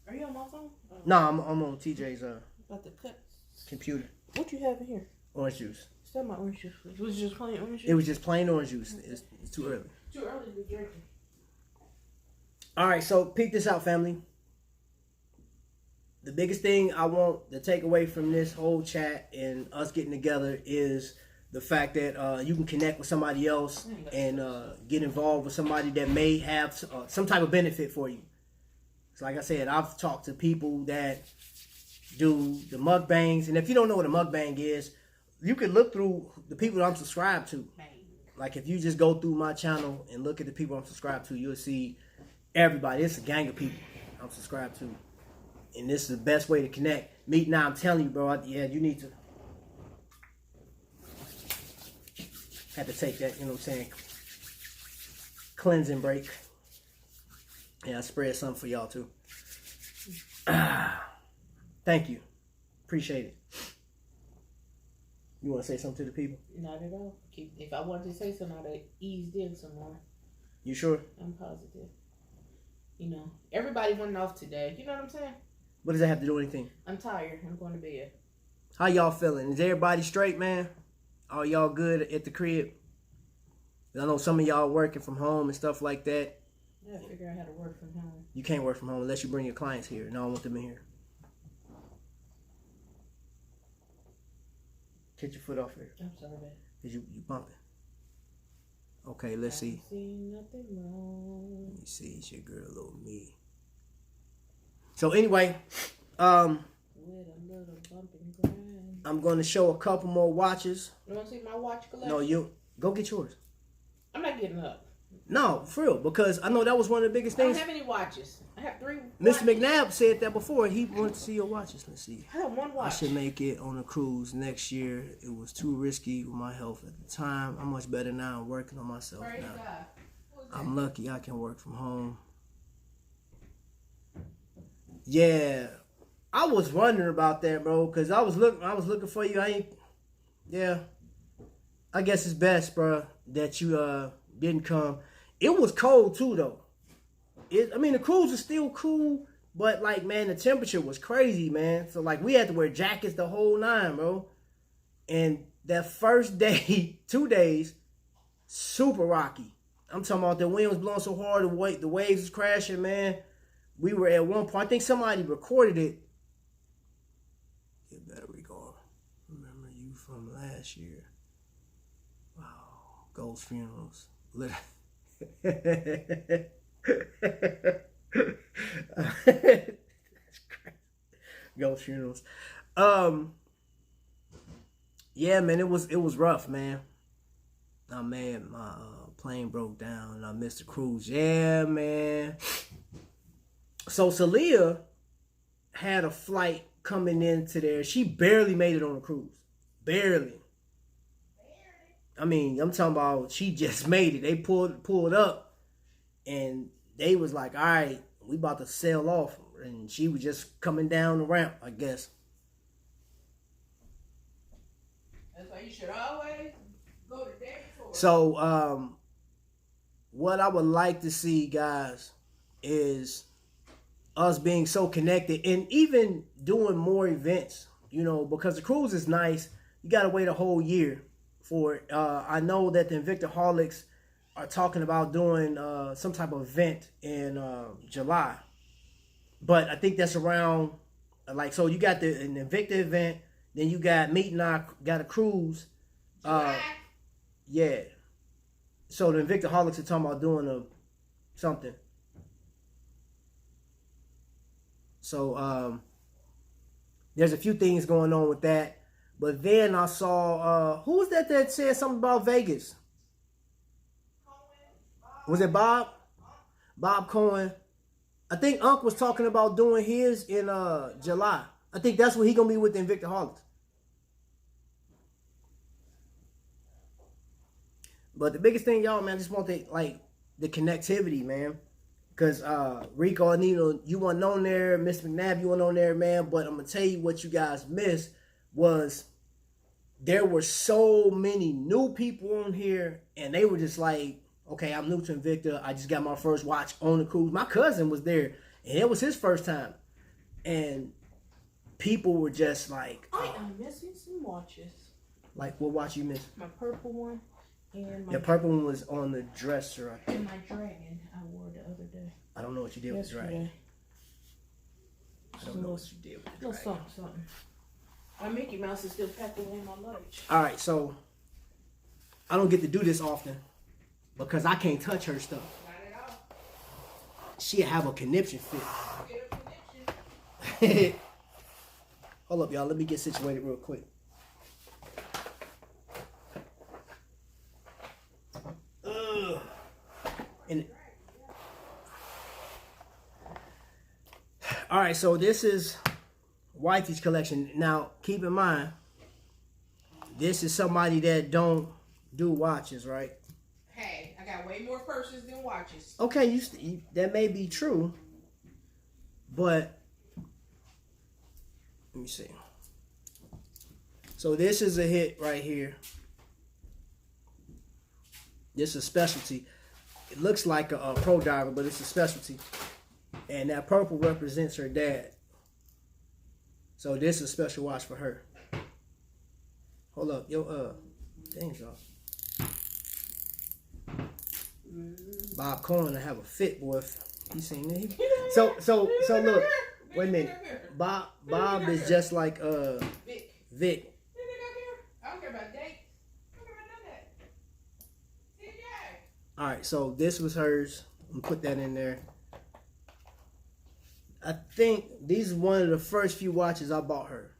Are you on my phone? Oh. No, I'm on TJ's About to cut. computer. What you have in here? Orange juice. Is that my orange juice? Was it just plain orange juice? It was just plain orange juice. It's too early. Too early to be drinking. All right, so peep this out, family. The biggest thing I want to take away from this whole chat and us getting together is the fact that you can connect with somebody else and get involved with somebody that may have some type of benefit for you. So like I said, I've talked to people that do the mukbangs, and if you don't know what a mukbang is, you can look through the people that I'm subscribed to. Like if you just go through my channel and look at the people I'm subscribed to, you'll see everybody. It's a gang of people I'm subscribed to. And this is the best way to connect. Mete and I, I'm telling you, bro, you need to have to take that, you know what I'm saying, cleansing break. Yeah, I spread something for y'all too. Thank you. Appreciate it. You want to say something to the people? Not at all. If I wanted to say something, I'd have eased in some more. You sure? I'm positive. You know, everybody went off today. You know what I'm saying? What does that have to do with anything? I'm tired. I'm going to bed. How y'all feeling? Is everybody straight, man? Are y'all good at the crib? I know some of y'all working from home and stuff like that. I gotta figure out how to work from home. You can't work from home unless you bring your clients here. No, I want them in here. Get your foot off here. I'm sorry, babe. Cause you bumping. Okay, let's see. See nothing wrong. Let me see. It's your girl, little me. So anyway, With a little bump and grind. I'm going to show a couple more watches. You want to see my watch collection? No, you go get yours. I'm not getting up. No, for real, because I know that was one of the biggest I don't things. have any watches. I have 3 Mr. watches. McNabb said that before. He wanted to see your watches. Let's see. I have 1 watch. I should make it on a cruise next year. It was too risky with my health at the time. I'm much better now. I'm working on myself Praise now. God. I'm lucky I can work from home. Yeah, I was wondering about that, bro, because I was looking for you. Yeah, I guess it's best, bro, that you didn't come. It was cold too, though. The cruise is still cool, but like, man, the temperature was crazy, man. So like, we had to wear jackets the whole 9, bro. And that first day, 2 days, super rocky. I'm talking about the wind was blowing so hard, the waves was crashing, man. We were at one point, I think somebody recorded it. Get battery going. Remember you from last year. Wow. Ghost funerals. Ghost funerals. Yeah, man, it was rough, man. Oh man, my plane broke down and I missed the cruise. Yeah, man. So Celia had a flight coming into there. She barely made it on the cruise. Barely. I'm talking about she just made it. They pulled up and they was like, all right, we about to sail off. And she was just coming down the ramp, I guess. That's why you should always go the day before. So, what I would like to see, guys, is us being so connected and even doing more events, because the cruise is nice. You got to wait a whole year for it. I know that the Invictaholics are talking about doing some type of event in July. But I think that's around, so you got an Invicta event, then you got Mete and I got a cruise. Yeah. So the Invictaholics are talking about doing something. So there's a few things going on with that. But then I saw who was that said something about Vegas? Was it Bob? Bob Cohen. I think Unc was talking about doing his in July. I think that's what he gonna be with the Invictaholics. But the biggest thing, y'all, man, I just want the connectivity, man. Because Rico and Nino, you weren't on there. Mr. McNabb, you weren't on there, man. But I'm going to tell you what you guys missed was there were so many new people on here. And they were just like, okay, I'm new to Invicta. I just got my first watch on the cruise. My cousin was there. And it was his first time. And people were just like... I am missing some watches. Like, what watch you missed? My purple one. And my The purple one was on the dresser. And my dragon I wore the other day. I don't know what you did with the dragon. I don't know what you did with the dragon. Little something. My Mickey Mouse is still packed away in my luggage. All right, so I don't get to do this often because I can't touch her stuff. Not at all. She'll have a conniption fit. Get a connection. Hold up, y'all. Let me get situated real quick. All right, so this is Wifey's collection. Now, keep in mind, this is somebody that don't do watches, right? Hey, I got way more purses than watches. Okay, that may be true, but let me see. So this is a hit right here. This is a specialty. It looks like a pro diver, but it's a specialty. And that purple represents her dad. So this is a special watch for her. Hold up, dang y'all. Bob Cohen, I have a fit, boy. You seen that? So look. Wait a minute. Bob is just like Vic. I don't care about dates. I don't care about none of that. All right, so this was hers. I'm gonna put that in there. I think these are one of the first few watches I bought her.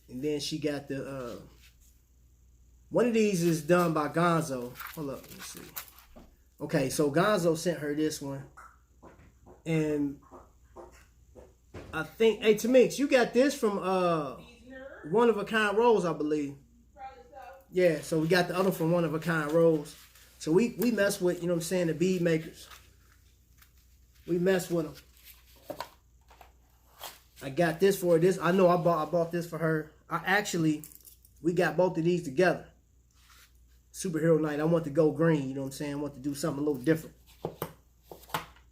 And then she got the one of these is done by Gonzo. Hold up, let me see. Okay, so Gonzo sent her this one. And I think, hey Tamix, you got this from One of a Kind Rose, I believe. Probably so. Yeah, so we got the other from One of a Kind Rose. So we mess with, you know what I'm saying, the bead makers. We mess with them. I got this for this. I know I bought this for her. We got both of these together. Superhero night. I want to go green, you know what I'm saying? I want to do something a little different.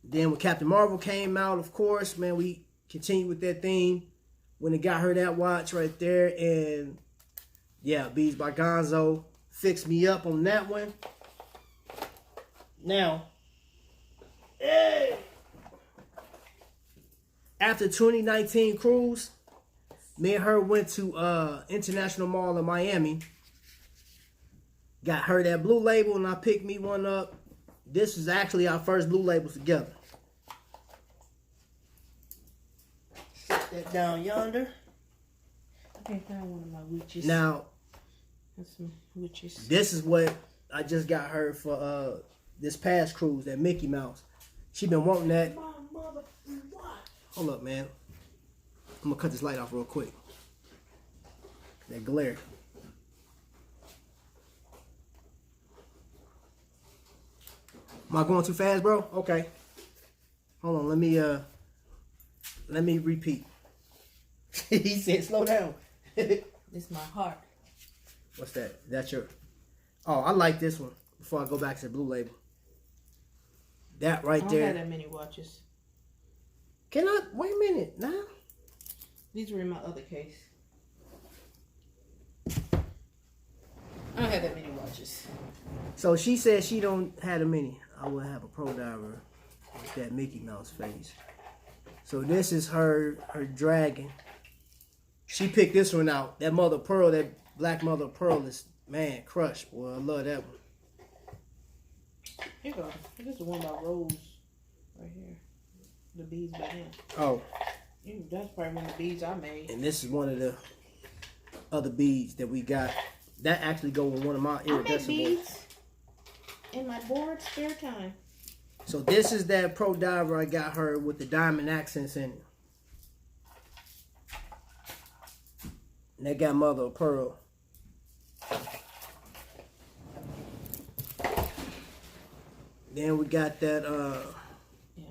Then when Captain Marvel came out, of course, man, we continued with that theme. When it got her that watch right there. And yeah, Beads by Gonzo fixed me up on that one. Now, hey, after 2019 cruise, me and her went to International Mall in Miami. Got her that blue label and I picked me one up. This was actually our first blue labels together. Set that down yonder. I can't find one of my witches. Now, That's some witches. this is what I just got her for this past cruise, that Mickey Mouse. She been wanting that. My mother, what? Hold up, man. I'm gonna cut this light off real quick. That glare. Am I going too fast, bro? Okay. Hold on, let me repeat. He said slow down. It's my heart. What's that? That's your... Oh, I like this one. Before I go back to the blue label. That right I don't there. have that many watches. Can I... Wait a minute. Now? These were in my other case. I don't have that many watches. So she said she don't have a mini. I will have a pro diver with that Mickey Mouse face. So this is her dragon. She picked this one out. That mother of pearl, that black mother of pearl is, man, crushed. Boy, I love that one. Here you go. This is the one by Rose. Right here. The beads by him. Oh, That's probably one of the beads I made. and this is one of the other beads that we got. That actually go with one of my I make iridescent beads in my bored spare time. So this is that Pro Diver I got her with the diamond accents in it. And that got mother of pearl. Then we got that Yeah.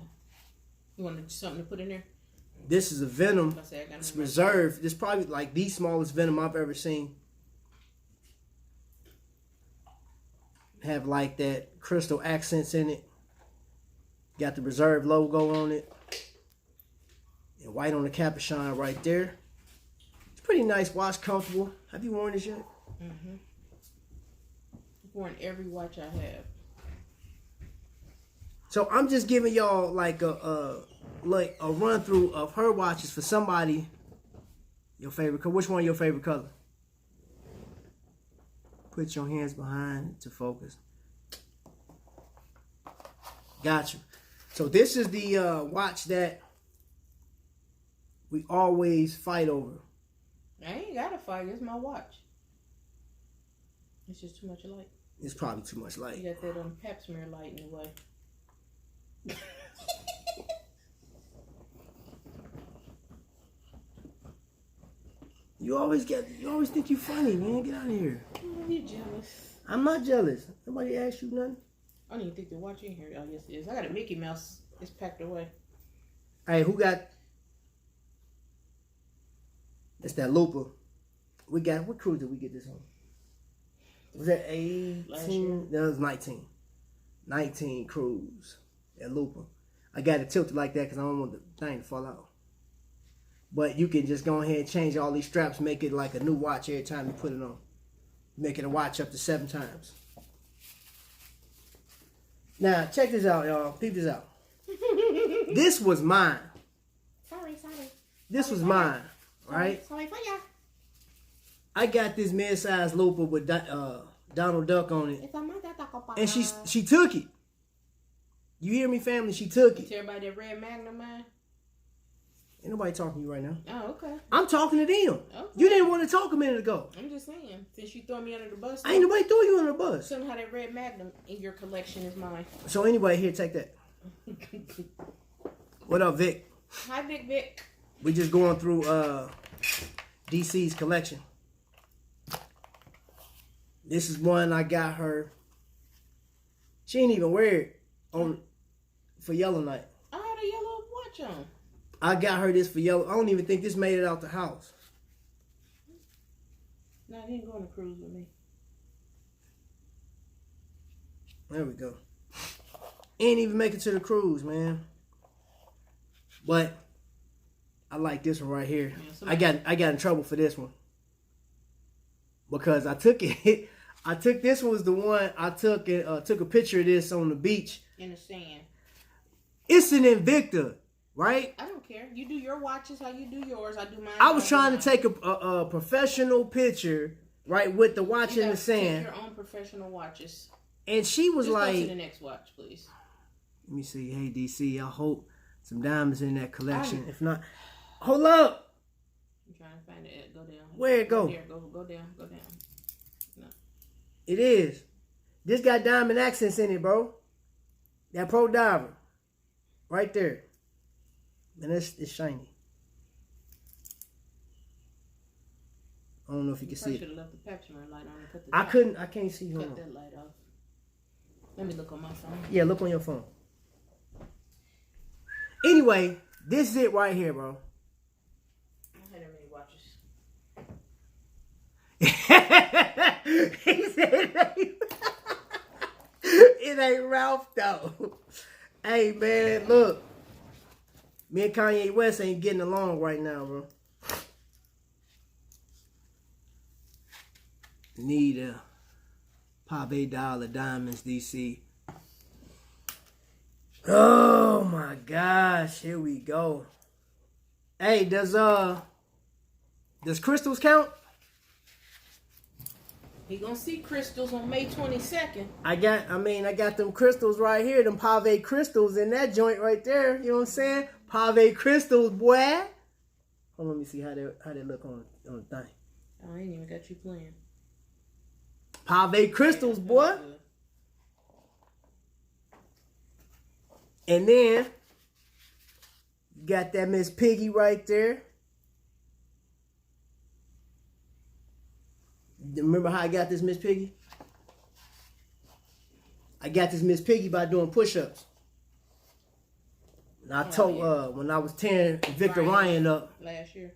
You want something to put in there? this is a venom. I got It's reserved. This is probably like the smallest venom I've ever seen. Have like that crystal accents in it. Got the reserve logo on it. And white on the capuchon right there. It's pretty nice watch, comfortable. Have you worn this yet? Mm-hmm. I've worn every watch I have. So I'm just giving y'all like a run through of her watches for somebody. Your favorite color. Which one your favorite color? Put your hands behind to focus. Got you. So this is the watch that we always fight over. I ain't got to fight. It's my watch. It's just too much light. It's probably too much light. You got that pap smear light in the way. You always think you funny, man. Get out of here. Oh, you jealous? I'm not jealous. Nobody asked you nothing. I don't even think the watch in here. Oh, yes, it is. I got a Mickey Mouse. It's packed away. Hey, who got? It's that Looper. We got. What cruise did we get this on? Was that 18? That was 19. 19 cruise. That Looper. I got it tilted like that because I don't want the thing to fall out. But you can just go ahead and change all these straps, make it like a new watch every time you put it on. Make it a watch up to 7 times. Now, check this out, y'all. Peep this out. This was mine. Sorry. This was mine, right? Sorry for ya. I got this mid-size Looper with Donald Duck on it. And she took it. You hear me, family? She took it. Tell everybody that red Magnum, man. Ain't nobody talking to you right now. Oh, okay. I'm talking to them. Okay. You didn't want to talk a minute ago. I'm just saying, since you throw me under the bus, Ain't nobody throw you under the bus. somehow that red Magnum in your collection is mine. So anyway, here, take that. What up, Vic? Hi, Big Vic. We just going through DC's collection. This is one I got her. She ain't even wear it for Yellow Night. I had a yellow watch on. I got her this for Yellow. I don't even think this made it out the house. No, he didn't go on a cruise with me. There we go. Ain't even make it to the cruise, man. But I like this one right here. Yeah, I got in trouble for this one because I took it. This was the one I took and took a picture of this on the beach in the sand. It's an Invicta, right? I don't care. You do your watches how you do yours. I do mine. I was trying to take a professional picture, right, with the watch in the sand. Take your own professional watches. And she was just like, go to the next watch, please. Let me see. Hey, DC, I hope some diamonds in that collection. If not, hold up. I'm trying to find it. Go down. Where it go? Here, go down. Go down. No. It is. This got diamond accents in it, bro. That Pro Diver. Right there. And it's shiny. I don't know if you can see it. Should have left the pap smear light on and cut the I can't see. Cut that light off. Let me look on my phone. Yeah, look on your phone. Anyway, this is it right here, bro. I don't have that many watches. He said it ain't Ralph though. Hey man, look. Me and Kanye West ain't getting along right now, bro. Need a Pave dollar diamonds, DC. Oh my gosh, here we go. Hey, does crystals count? He gonna see crystals on May 22nd. I got them crystals right here, them Pave crystals in that joint right there. You know what I'm saying? Pave crystals, boy. Hold on, let me see how they look on the thing. I ain't even got you playing. Pave crystals, boy. Good. And then you got that Miss Piggy right there. Remember how I got this Miss Piggy? I got this Miss Piggy by doing push-ups. And I told when I was tearing Victor Ryan up last year.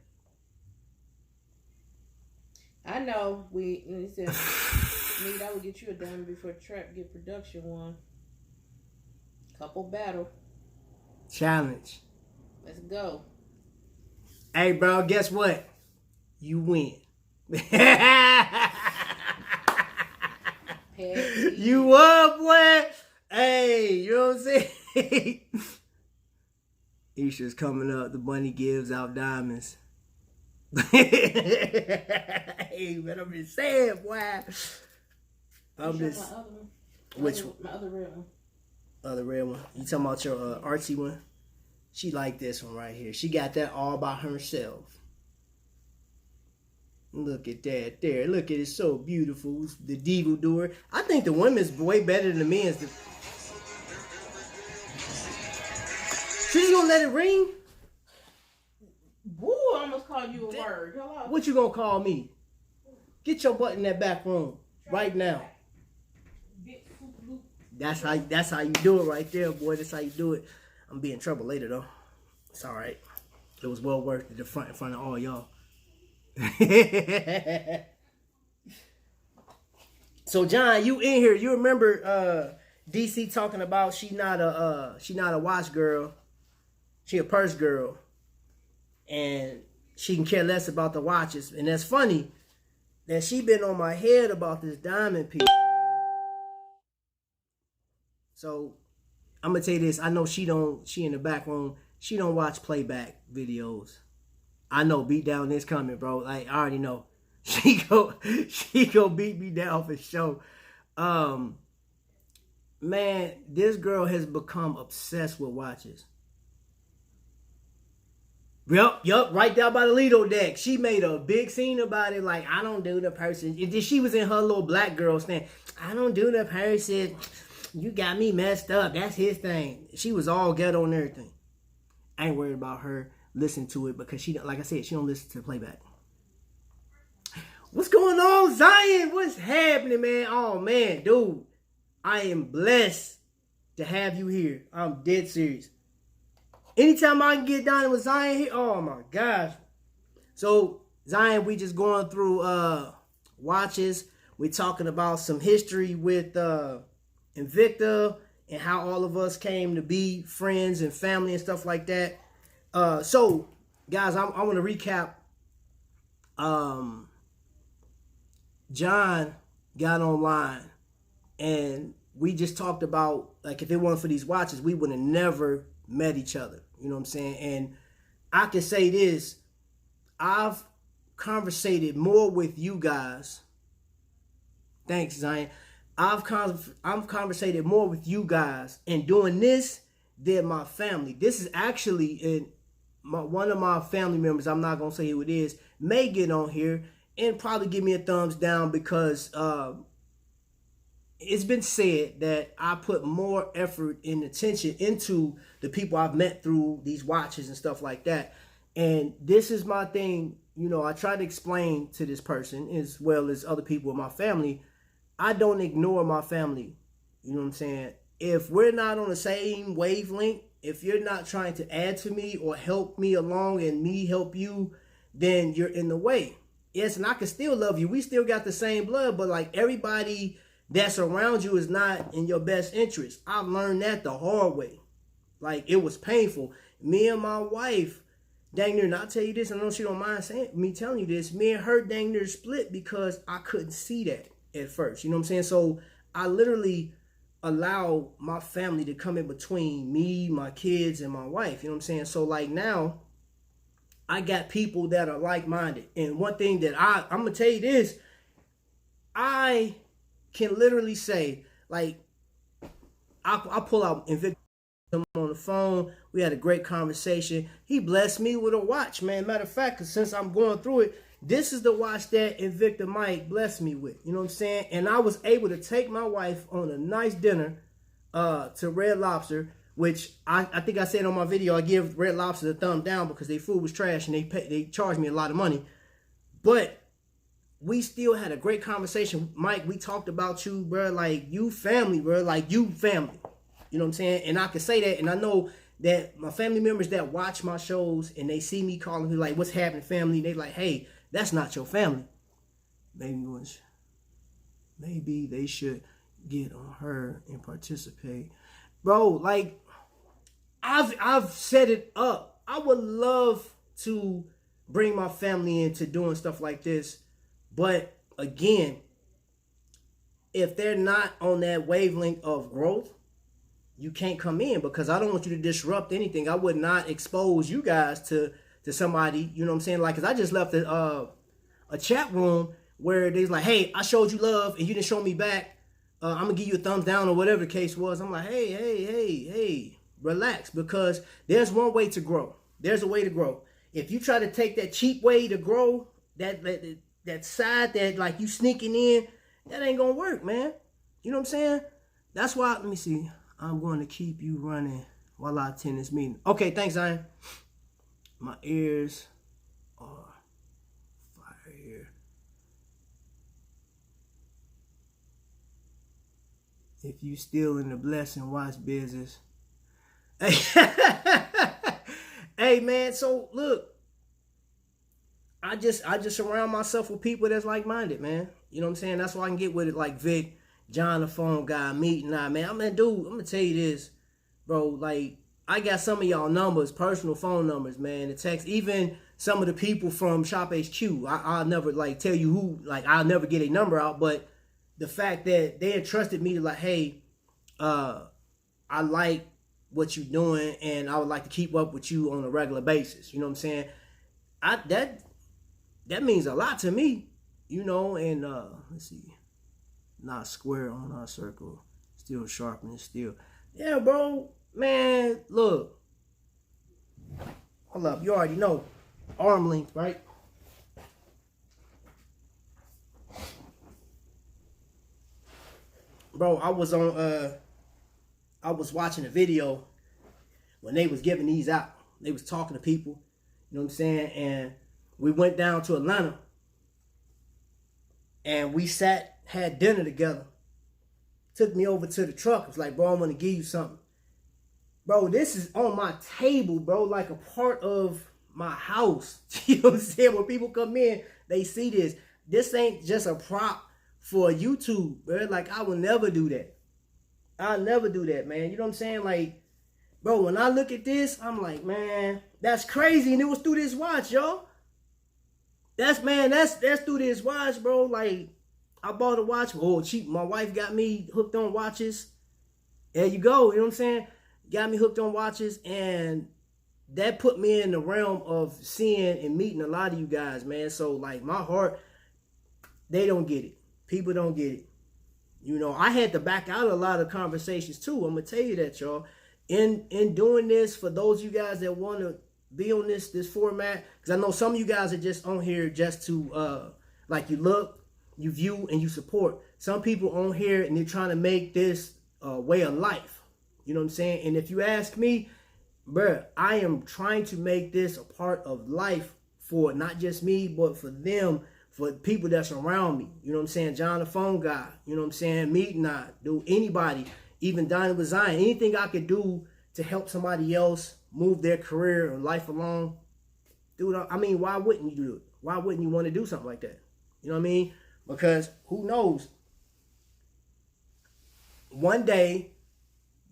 I know he said Mete, I would get you a diamond before Trap get production one. Couple battle. challenge. Let's go. Hey, bro, guess what? You win. You up, boy? Hey, you know what I'm saying? Easter's coming up. The bunny gives out diamonds. Hey, man, I'm just saying, boy. I'm just. Which one? My other red one. Other red one. You talking about your artsy one? She like this one right here. She got that all by herself. Look at that there. Look at it. So beautiful. The Deagle Doer. I think the women's way better than the men's. She's gonna let it ring? Woo, I almost called you a word. Hello. What you gonna call me? Get your butt in that back room right now. That's how you do it right there, boy. That's how you do it. I'm be in trouble later though. It's all right. It was well worth it in front of all y'all. So John, you in here? You remember DC talking about she not a watch girl, she a purse girl, and she can care less about the watches. And that's funny that she been on my head about this diamond piece. So I'm gonna tell you this. I know she in the back room. She don't watch playback videos. I know beat down is coming, bro. Like I already know. She go beat me down for sure. Man, this girl has become obsessed with watches. Yup, right down by the Lido deck. She made a big scene about it. Like, I don't do the purses. She was in her little black girl stand. I don't do the purses. You got me messed up. That's his thing. She was all ghetto and everything. I ain't worried about her listening to it because she, like I said, she don't listen to the playback. What's going on, Zion? What's happening, man? Oh, man, dude. I am blessed to have you here. I'm dead serious. Anytime I can get down with Zion here, oh, my gosh. So, Zion, we just going through watches. We're talking about some history with Invicta and how all of us came to be friends and family and stuff like that. So, guys, I want to recap. John got online and we just talked about, like, if it weren't for these watches, we would have never met each other. You know what I'm saying? And I can say this. I've conversated more with you guys. Thanks, Zion. I've conversated more with you guys in doing this than my family. This is actually one of my family members, I'm not going to say who it is, may get on here and probably give me a thumbs down because it's been said that I put more effort and attention into the people I've met through these watches and stuff like that. And this is my thing. You know, I try to explain to this person as well as other people in my family. I don't ignore my family. You know what I'm saying? If we're not on the same wavelength, if you're not trying to add to me or help me along and me help you, then you're in the way. Yes, and I can still love you. We still got the same blood, but like everybody that's around you is not in your best interest. I've learned that the hard way. Like, it was painful. Me and my wife, dang near, and I'll tell you this, I know she don't mind saying me telling you this, me and her dang near split because I couldn't see that at first. You know what I'm saying? So I literally allow my family to come in between me, my kids, and my wife. You know what I'm saying? So like now, I got people that are like-minded. And one thing that I'm going to tell you this, I can literally say, like, I pull out Invictavets on the phone. We had a great conversation. He blessed me with a watch, man. Matter of fact, 'cause since I'm going through it, this is the watch that Invicta Mike blessed me with. You know what I'm saying? And I was able to take my wife on a nice dinner to Red Lobster, which I think I said on my video, I give Red Lobster the thumb down because their food was trash and they charged me a lot of money. But we still had a great conversation. Mike, we talked about you, bro. Like, you family, bro. Like, you family. You know what I'm saying? And I can say that, and I know that my family members that watch my shows and they see me calling me like, what's happening, family? They like, hey, that's not your family. Maybe they should get on her and participate. Bro, like, I've set it up. I would love to bring my family into doing stuff like this. But again, if they're not on that wavelength of growth, you can't come in, because I don't want you to disrupt anything. I would not expose you guys to somebody, you know what I'm saying? Like, cause I just left a chat room where they's like, hey, I showed you love and you didn't show me back. I'm gonna give you a thumbs down or whatever the case was. I'm like, hey, relax, because there's one way to grow. There's a way to grow. If you try to take that cheap way to grow, that side that like you sneaking in, that ain't gonna work, man. You know what I'm saying? That's why, let me see. I'm going to keep you running while I attend this meeting. Okay, thanks, Zion. My ears are fire here. If you still in the blessing watch business. Hey, man, so look. I just surround myself with people that's like-minded, man. You know what I'm saying? That's why I can get with it like Vic, John the phone guy, Mete and I, man. I mean, dude, I'm gonna tell you this, bro. Like, I got some of y'all numbers, personal phone numbers, man. The text, even some of the people from Shop HQ. I'll never like tell you who, like I'll never get a number out, but the fact that they entrusted me to like, hey, I like what you're doing, and I would like to keep up with you on a regular basis. You know what I'm saying? That means a lot to me, you know. And let's see. Not square on our circle. Still sharpening steel. Yeah, bro. Man, look. Hold up. You already know. Arm length, right? Bro, I was watching a video when they was giving these out. They was talking to people. You know what I'm saying? And we went down to Atlanta. And we had dinner together. Took me over to the truck. I was like, bro, I'm going to give you something. Bro, this is on my table, bro, like a part of my house. You know what I'm saying? When people come in, they see this. This ain't just a prop for YouTube, bro. Like, I will never do that. I'll never do that, man. You know what I'm saying? Like, bro, when I look at this, I'm like, man, that's crazy. And it was through this watch, y'all. That's through this watch, bro. Like, I bought a watch. Oh, cheap. My wife got me hooked on watches. There you go. You know what I'm saying? Got me hooked on watches. And that put me in the realm of seeing and meeting a lot of you guys, man. So, like, my heart, they don't get it. People don't get it. You know, I had to back out a lot of conversations, too. I'm going to tell you that, y'all. In doing this, for those of you guys that want to be on this format, because I know some of you guys are just on here just to, like, you look, you view, and you support. Some people on here, and they're trying to make this a way of life. You know what I'm saying? And if you ask me, bruh, I am trying to make this a part of life for not just me, but for them, for people that's around me. You know what I'm saying? John the phone guy. You know what I'm saying? Mete and I. Do anybody, even Donnie with Zion, anything I could do to help somebody else move their career or life along, dude, I mean, why wouldn't you do it? Why wouldn't you want to do something like that? You know what I mean? Because who knows? One day,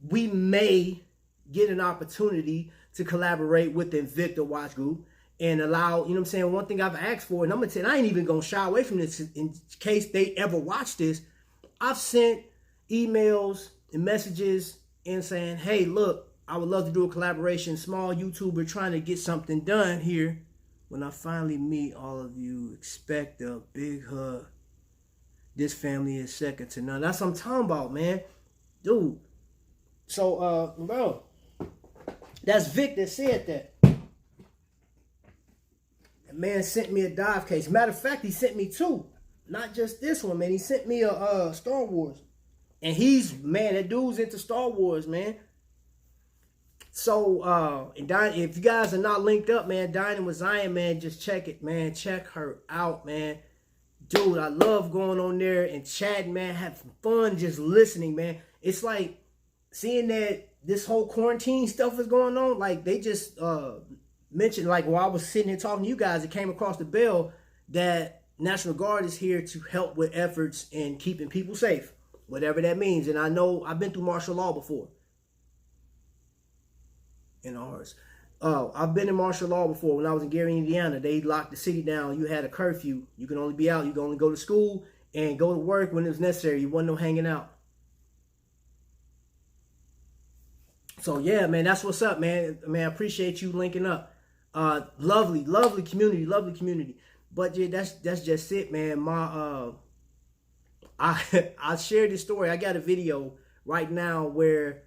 we may get an opportunity to collaborate with the Invicta Watch Group and allow, you know what I'm saying, one thing I've asked for, and I'm going to tell you, I ain't even going to shy away from this in case they ever watch this. I've sent emails and messages and saying, hey, look, I would love to do a collaboration, small YouTuber trying to get something done here. When I finally meet all of you, expect a big hug. This family is second to none. That's what I'm talking about, man. Dude. So, bro, that's Vic that said that. man sent me a dive case. Matter of fact, he sent me two. Not just this one, man. He sent me a Star Wars. And that dude's into Star Wars, man. So, if you guys are not linked up, man, Dining with Zion, man, just check it, man. Check her out, man. Dude, I love going on there and chatting, man. Having fun just listening, man. It's like seeing that this whole quarantine stuff is going on. Like, they just mentioned, like, while I was sitting here talking to you guys, it came across the bell that National Guard is here to help with efforts in keeping people safe, whatever that means. And I know I've been through martial law before. In ours. I've been in martial law before. When I was in Gary, Indiana, they locked the city down. You had a curfew. You can only be out. You can only go to school and go to work when it was necessary. You wasn't no hanging out. So yeah, man, that's what's up, man. Man, I appreciate you linking up. Lovely community. But yeah, that's just it, man. I shared this story. I got a video right now where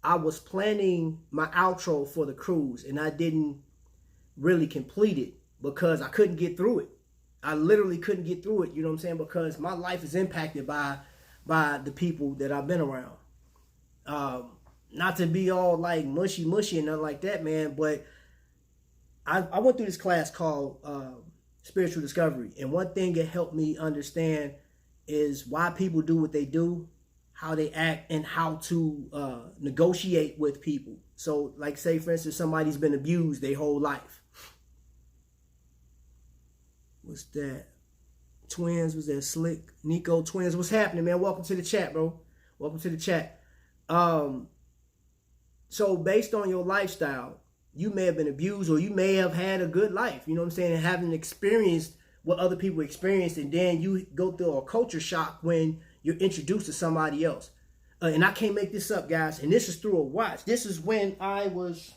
I was planning my outro for the cruise and I didn't really complete it because I couldn't get through it. I literally couldn't get through it, you know what I'm saying? Because my life is impacted by the people that I've been around. Not to be all like mushy and nothing like that, man, but I went through this class called Spiritual Discovery. And one thing it helped me understand is why people do what they do, how they act, and how to negotiate with people. So, like, say, for instance, somebody's been abused their whole life. What's that? Twins, was that Slick? Nico Twins, what's happening, man? Welcome to the chat, bro. Welcome to the chat. So, based on your lifestyle, you may have been abused or you may have had a good life, you know what I'm saying, and haven't experienced what other people experienced, and then you go through a culture shock when you're introduced to somebody else. And I can't make this up, guys. And this is through a watch. This is when I was...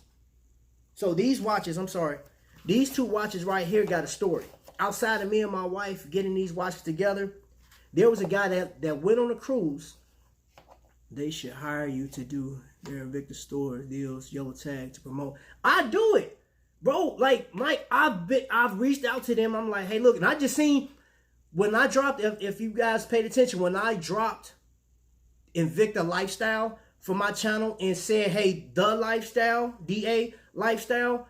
So these watches, I'm sorry. These two watches right here got a story. Outside of me and my wife getting these watches together, there was a guy that went on a cruise. They should hire you to do their Invicta store deals, yellow tag to promote. I do it. Bro, like, Mike, I've reached out to them. I'm like, hey, look, and I just seen... When I dropped, if you guys paid attention, when I dropped Invicta Lifestyle for my channel and said, hey, the lifestyle, DA lifestyle,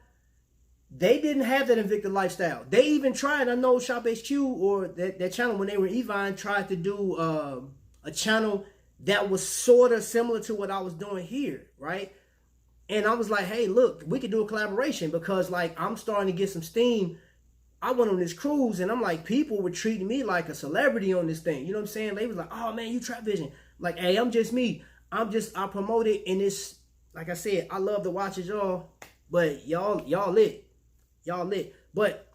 they didn't have that Invicta Lifestyle. They even tried, I know Shop HQ or that channel when they were Evine tried to do a channel that was sort of similar to what I was doing here, right? And I was like, hey, look, we could do a collaboration because, like, I'm starting to get some steam. I went on this cruise and I'm like, people were treating me like a celebrity on this thing. You know what I'm saying? They was like, oh man, you Trapvision. Like, hey, I'm just me. I promote it, and it's, like I said, I love the watches, y'all. But y'all lit. Y'all lit. But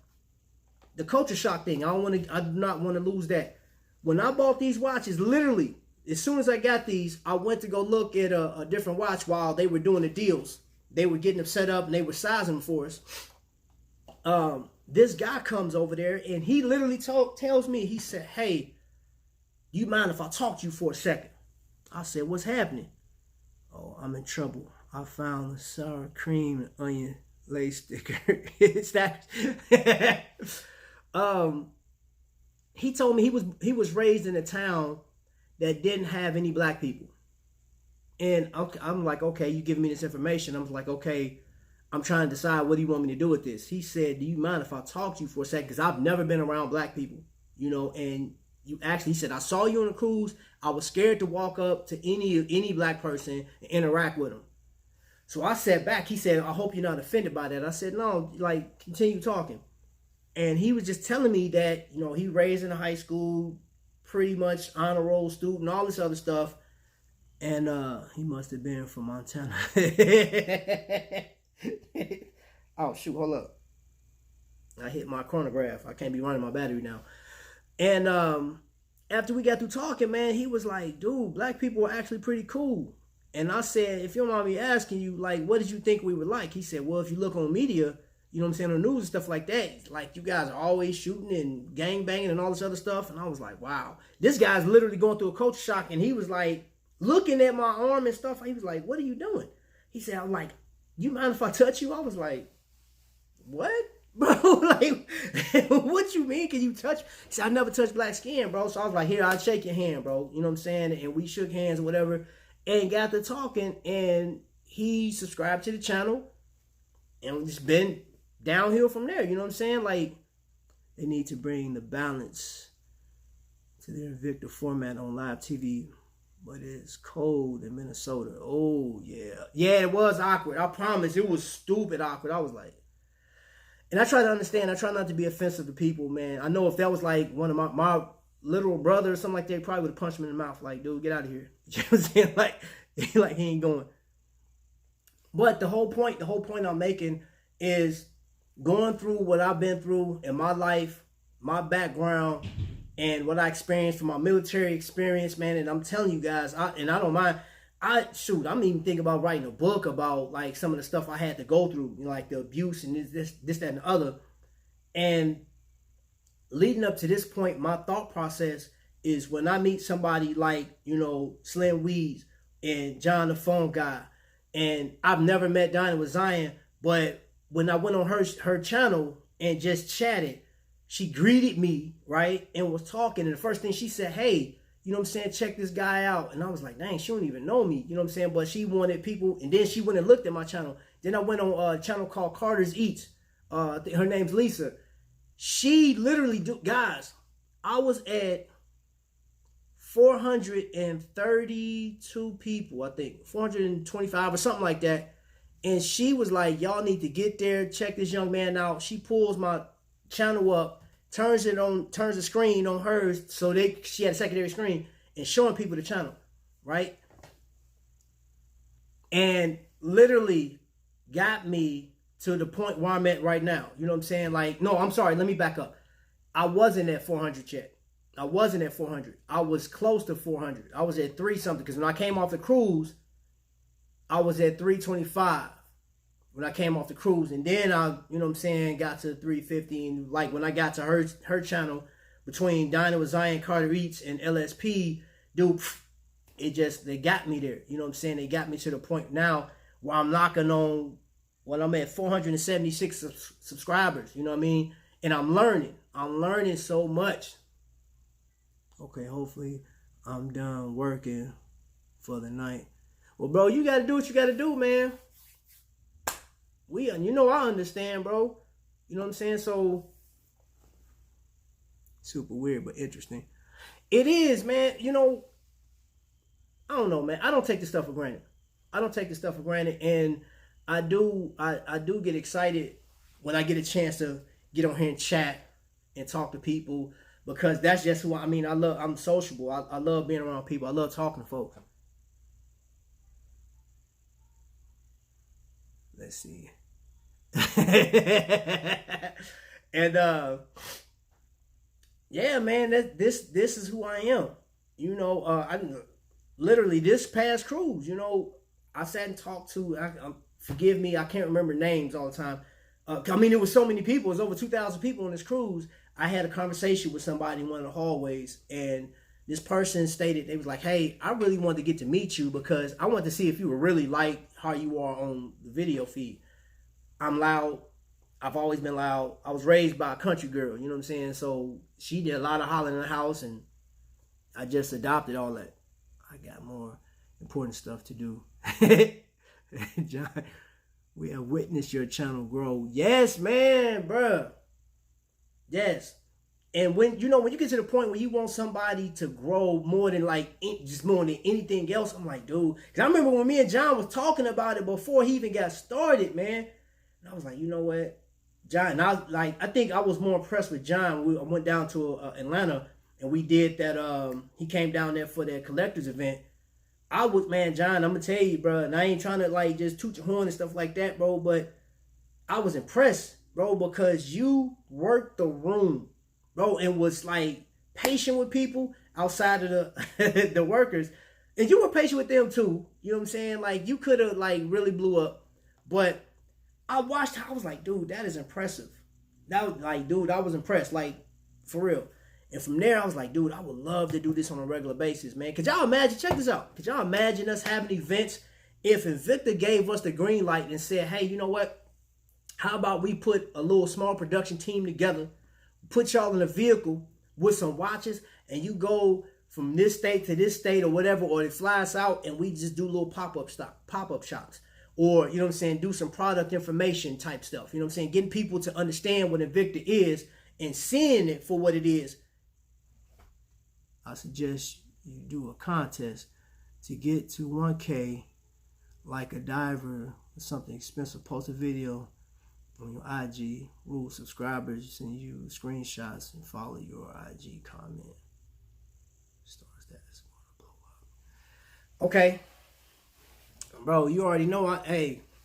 the culture shock thing, I do not want to lose that. When I bought these watches, literally, as soon as I got these, I went to go look at a different watch while they were doing the deals. They were getting them set up and they were sizing them for us. This guy comes over there and he literally tells me, he said, hey, you mind if I talk to you for a second? I said, what's happening? Oh, I'm in trouble. I found the sour cream and onion lace sticker. It's that. He told me he was raised in a town that didn't have any black people. And I'm like, okay, you giving me this information. I'm like, okay, I'm trying to decide what do you want me to do with this. He said, do you mind if I talk to you for a second? Because I've never been around black people, you know, and he said, I saw you on a cruise. I was scared to walk up to any black person and interact with them. So I sat back. He said, I hope you're not offended by that. I said, no, like, continue talking. And he was just telling me that, you know, he raised in a high school, pretty much honor roll student, all this other stuff. And he must have been from Montana. Oh, shoot, hold up. I hit my chronograph. I can't be running my battery now. And after we got through talking, man, he was like, dude, black people are actually pretty cool. And I said, if you don't mind me asking you, like, what did you think we were like? He said, well, if you look on media, you know what I'm saying, on the news and stuff like that, like, you guys are always shooting and gang banging and all this other stuff. And I was like, wow. This guy's literally going through a culture shock. And he was like, looking at my arm and stuff. He was like, what are you doing? He said, I'm like, you mind if I touch you? I was like, what? Bro, like, what you mean? Can you touch? See, I never touched black skin, bro. So I was like, here, I'll shake your hand, bro. You know what I'm saying? And we shook hands or whatever and got to talking. And he subscribed to the channel and just been downhill from there. You know what I'm saying? Like, they need to bring the balance to their Invicta format on live TV. But it's cold in Minnesota. Oh, yeah. Yeah, it was awkward. I promise. It was stupid awkward. I was like, and I try to understand. I try not to be offensive to people, man. I know if that was like one of my literal brother or something like that, probably would have punched him in the mouth. Like, dude, get out of here. You know what I'm saying? Like he ain't going. But the whole point I'm making is going through what I've been through in my life, my background, and what I experienced from my military experience, man. And I'm telling you guys, I don't mind. I'm even thinking about writing a book about like some of the stuff I had to go through, you know, like the abuse and this, that, and the other. And leading up to this point, my thought process is when I meet somebody like, you know, Slim Weeds and John the Phone Guy, and I've never met Dinah with Zion, but when I went on her channel and just chatted, she greeted me, right, and was talking, and the first thing she said, hey, you know what I'm saying, check this guy out. And I was like, dang, she don't even know me, you know what I'm saying? But she wanted people, and then she went and looked at my channel. Then I went on a channel called Carter's Eats. Her name's Lisa. She literally, guys, I was at 432 people, I think, 425 or something like that. And she was like, y'all need to get there, check this young man out. She pulls my channel up, turns the screen on hers, so she had a secondary screen, and showing people the channel, right? And literally got me to the point where I'm at right now. You know what I'm saying? Like, no, I'm sorry, let me back up. I wasn't at 400 yet. I wasn't at 400. I was close to 400. I was at 3 something, because when I came off the cruise, I was at 325. When I came off the cruise, and then I, you know what I'm saying, got to 350, and like when I got to her channel, between Dinah with Zion, Carter Eats, and LSP, dude, they got me there. You know what I'm saying? They got me to the point now where I'm knocking on, well, I'm at 476 subscribers, you know what I mean? And I'm learning so much. Okay, hopefully I'm done working for the night. Well, bro, you got to do what you got to do, man. You know, I understand, bro. You know what I'm saying? So, super weird, but interesting. It is, man. You know, I don't know, man. I don't take this stuff for granted. And I do get excited when I get a chance to get on here and chat and talk to people, because that's just who I'm sociable. I love being around people. I love talking to folks. Let's see. And yeah, man, this is who I am. You know, I literally this past cruise, you know, I sat and talked to, forgive me, I can't remember names all the time. I mean, it was so many people. It was over 2,000 people on this cruise. I had a conversation with somebody in one of the hallways, and this person stated, they was like, hey, I really wanted to get to meet you because I wanted to see if you were really like how you are on the video feed. I'm loud. I've always been loud. I was raised by a country girl, you know what I'm saying? So she did a lot of hollering in the house, and I just adopted all that. I got more important stuff to do. John, we have witnessed your channel grow. Yes, man, bruh. Yes. And when you get to the point where you want somebody to grow more than more than anything else, I'm like, dude. Because I remember when me and John was talking about it before he even got started, man. And I was like, you know what, John. And I think I was more impressed with John. I went down to Atlanta, and we did that. He came down there for that collector's event. John, I'm gonna tell you, bro. And I ain't trying to just toot your horn and stuff like that, bro. But I was impressed, bro, because you worked the room, bro, and was patient with people outside of the the workers, and you were patient with them too. You know what I'm saying? You could have really blew up, but I watched. I was like, dude, that is impressive. That was dude, I was impressed, for real. And from there, I was like, dude, I would love to do this on a regular basis, man. Could y'all imagine? Check this out. Could y'all imagine us having events if Invicta gave us the green light and said, hey, you know what? How about we put a little small production team together, put y'all in a vehicle with some watches, and you go from this state to this state or whatever, or it flies out and we just do little pop-up shops. Or, you know what I'm saying, do some product information type stuff. You know what I'm saying? Getting people to understand what Invicta is and seeing it for what it is. I suggest you do a contest to get to 1K like a diver or something expensive. Post a video on your IG. Rule subscribers, send you screenshots and follow your IG comment. Stars that's gonna blow up. Okay. Bro, you already know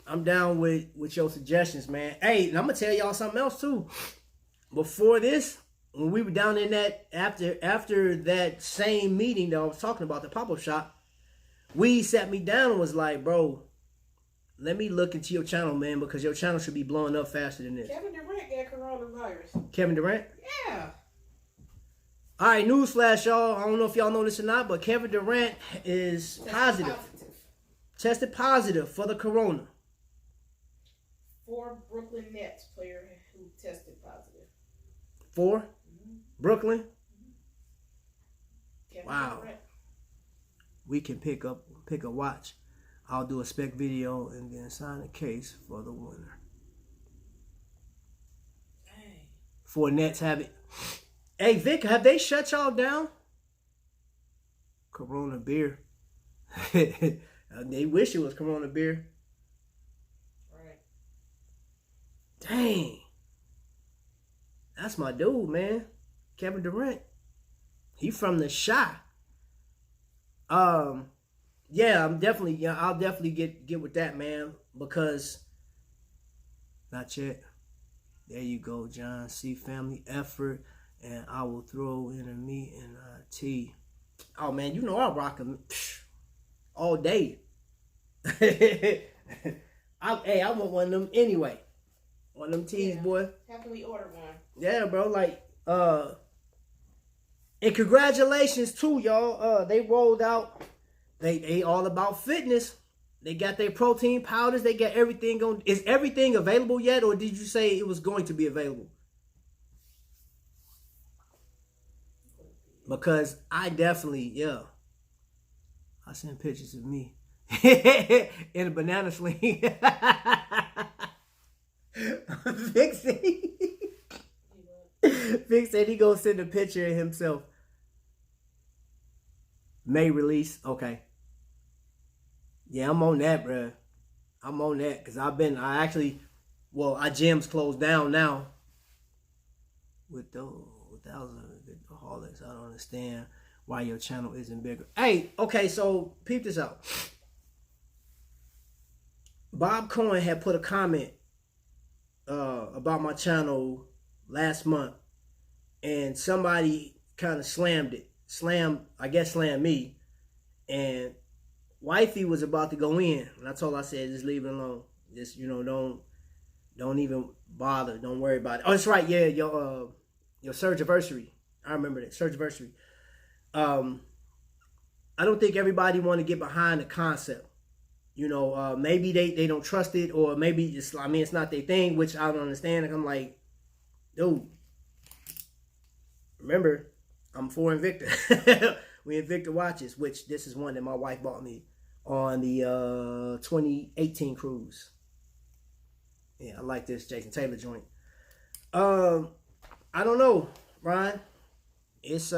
I'm down with your suggestions, man. Hey, and I'm gonna tell y'all something else too. Before this, when we were down in that after that same meeting that I was talking about, the pop-up shop, we sat me down and was like, bro, let me look into your channel, man, because your channel should be blowing up faster than this. Kevin Durant got coronavirus. Kevin Durant? Yeah. All right, newsflash, y'all. I don't know if y'all know this or not, but Kevin Durant is positive. Tested positive for the corona. 4 Brooklyn Nets player who tested positive. 4? Mm-hmm. Brooklyn? Kevin Wow. Durant. We can pick a watch. I'll do a spec video and then sign a case for the winner. Dang. 4 Nets have it. Hey, Vic, have they shut y'all down? Corona beer. They wish it was Corona beer. Right. Dang. That's my dude, man. Kevin Durant. He from the Shy. Yeah, I'll definitely get with that, man, because not yet. There you go, John. See, family effort, and I will throw in a meat and a tea. Oh man, you know I rock them all day. I want one of them anyway. One of them teas, boy. Haven't we ordered one? Yeah, bro. Like, and congratulations too, y'all. They rolled out. They all about fitness. They got their protein powders. They got everything on. Is everything available yet, or did you say it was going to be available? Because I definitely, I sent pictures of me in a banana sling. Vic said he gonna send a picture of himself. May release, okay. Yeah, I'm on that, bro. I'm on that because our gyms closed down now. With those Invictaholics, I don't understand why your channel isn't bigger. Hey, okay, so peep this out. Bob Cohen had put a comment about my channel last month, and somebody kind of slammed me, and wifey was about to go in, and I said, just leave it alone. Just, don't even bother. Don't worry about it. Oh, that's right. Yeah, your surgiversary. I remember that surgiversary. I don't think everybody want to get behind the concept. Maybe they don't trust it, or maybe it's not their thing, which I don't understand. And I'm like, dude, remember, I'm for Invicta. We Invicta watches, which this is one that my wife bought me on the 2018 cruise. Yeah, I like this Jason Taylor joint. I don't know, Ryan. It's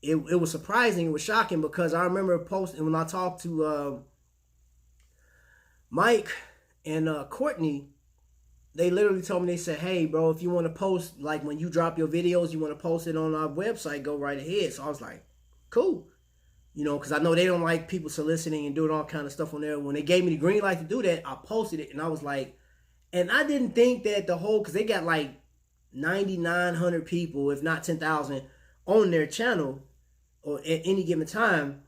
it was surprising. It was shocking because I remember posting when I talked to Mike and Courtney. They literally told me, they said, hey, bro, if you want to post, like when you drop your videos, you want to post it on our website, go right ahead. So I was like, cool. Because I know they don't like people soliciting and doing all kind of stuff on there. When they gave me the green light to do that, I posted it, and I was like, and I didn't think that because they got like 9,900 people, if not 10,000, on their channel or at any given time.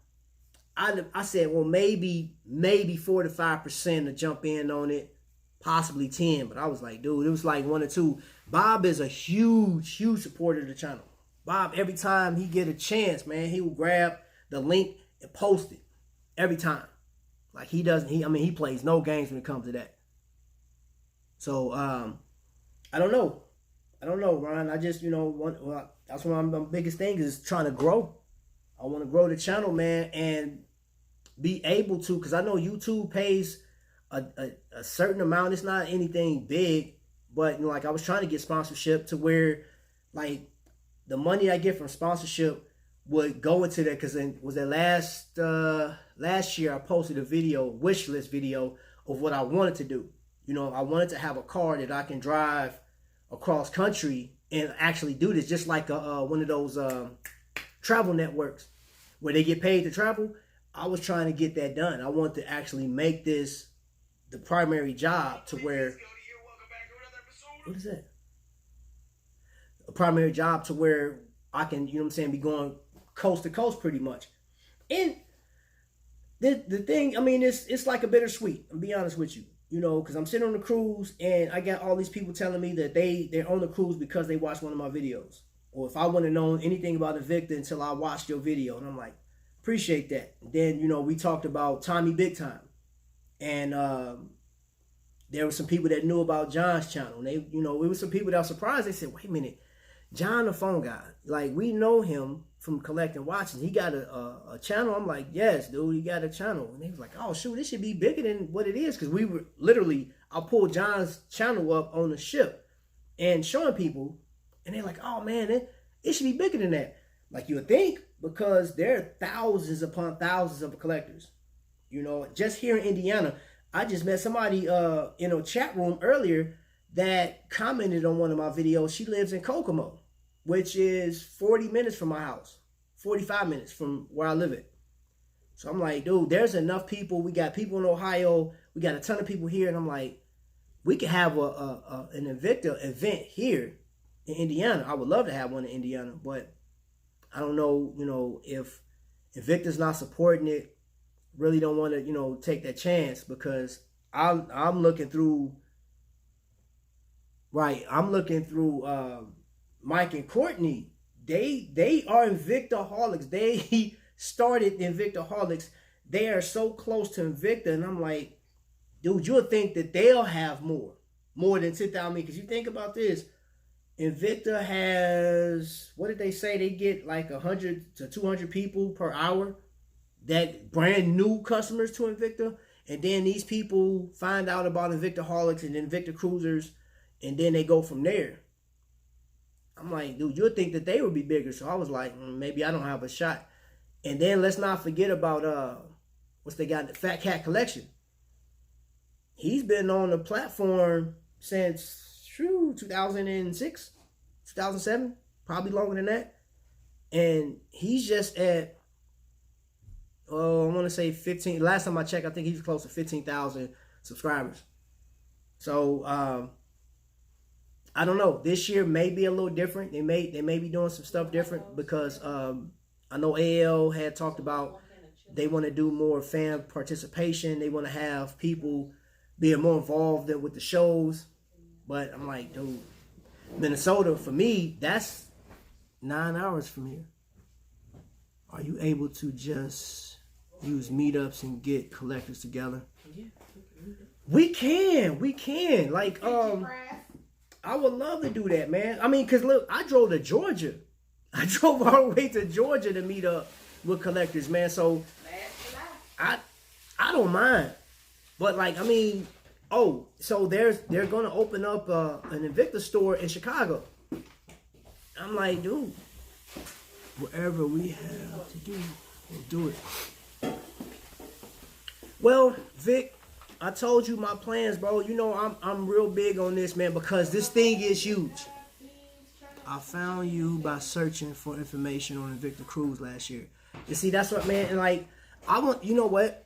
I said, well, maybe 4 to 5% to jump in on it, possibly 10. But I was like, dude, it was like 1 or 2. Bob is a huge supporter of the channel. Bob, every time he get a chance, man, he will grab the link and post it every time. Like he plays no games when it comes to that. So I don't know. Ron. I just that's one of my biggest things is trying to grow. I want to grow the channel, man, and be able to, because I know YouTube pays a certain amount. It's not anything big, but like I was trying to get sponsorship to where like the money I get from sponsorship would go into that, because it was that last year I posted a wish list video of what I wanted to do. I wanted to have a car that I can drive across country and actually do this, just like one of those travel networks where they get paid to travel. I was trying to get that done. I want to actually make this the primary job to where, what is that? A primary job to where I can, be going coast to coast pretty much. And the thing, I mean, it's like a bittersweet. I'll be honest with you, because I'm sitting on the cruise and I got all these people telling me that they're on the cruise because they watched one of my videos. Or if I wouldn't have known anything about Invicta until I watched your video. And I'm like, appreciate that. Then, we talked about Tommy Big Time. And there were some people that knew about John's channel. And it was some people that were surprised. They said, wait a minute, John the phone guy, like we know him from collecting watches. He got a channel. I'm like, yes, dude, he got a channel. And they was like, oh, shoot, this should be bigger than what it is. Because we were literally, I pulled John's channel up on the ship and showing people. And they're like, oh, man, it should be bigger than that. Like you would think, because there are thousands upon thousands of collectors. Just here in Indiana, I just met somebody in a chat room earlier that commented on one of my videos. She lives in Kokomo, which is 40 minutes from my house, 45 minutes from where I live at. So I'm like, dude, there's enough people. We got people in Ohio. We got a ton of people here. And I'm like, we could have an Invicta event here in Indiana. I would love to have one in Indiana, but I don't know, if Invicta's not supporting it, really don't want to, take that chance, because I'm looking through, Mike and Courtney. They are Invictaholics. They started Invictaholics. They are so close to Invicta, and I'm like, dude, you'll think that they'll have more than 10,000 me, because you think about this. Invicta has, what did they say? They get like 100 to 200 people per hour, that brand new customers to Invicta. And then these people find out about Invictaholics and Invicta Cruisers, and then they go from there. I'm like, dude, you'd think that they would be bigger. So I was like, maybe I don't have a shot. And then let's not forget about what's they got, the Fat Cat Collection. He's been on the platform since 2006, 2007, probably longer than that. And he's just at, I want to say 15. Last time I checked, I think he's close to 15,000 subscribers. So I don't know. This year may be a little different. They may be doing some stuff different, because I know AL had talked about they want to do more fan participation. They want to have people being more involved with the shows. But I'm like, dude, Minnesota, for me, that's 9 hours from here. Are you able to just use meetups and get collectors together? We can. Like, I would love to do that, man. I mean, because look, I drove to Georgia. I drove all the way to Georgia to meet up with collectors, man. So I don't mind. But like, I mean, so they're going to open up an Invicta store in Chicago. I'm like, dude, whatever we have to do, we'll do it. Well, Vic, I told you my plans, bro. I'm real big on this, man, because this thing is huge. I found you by searching for information on Invicta Cruise last year. You see, that's what, man, and like, I want, you know what?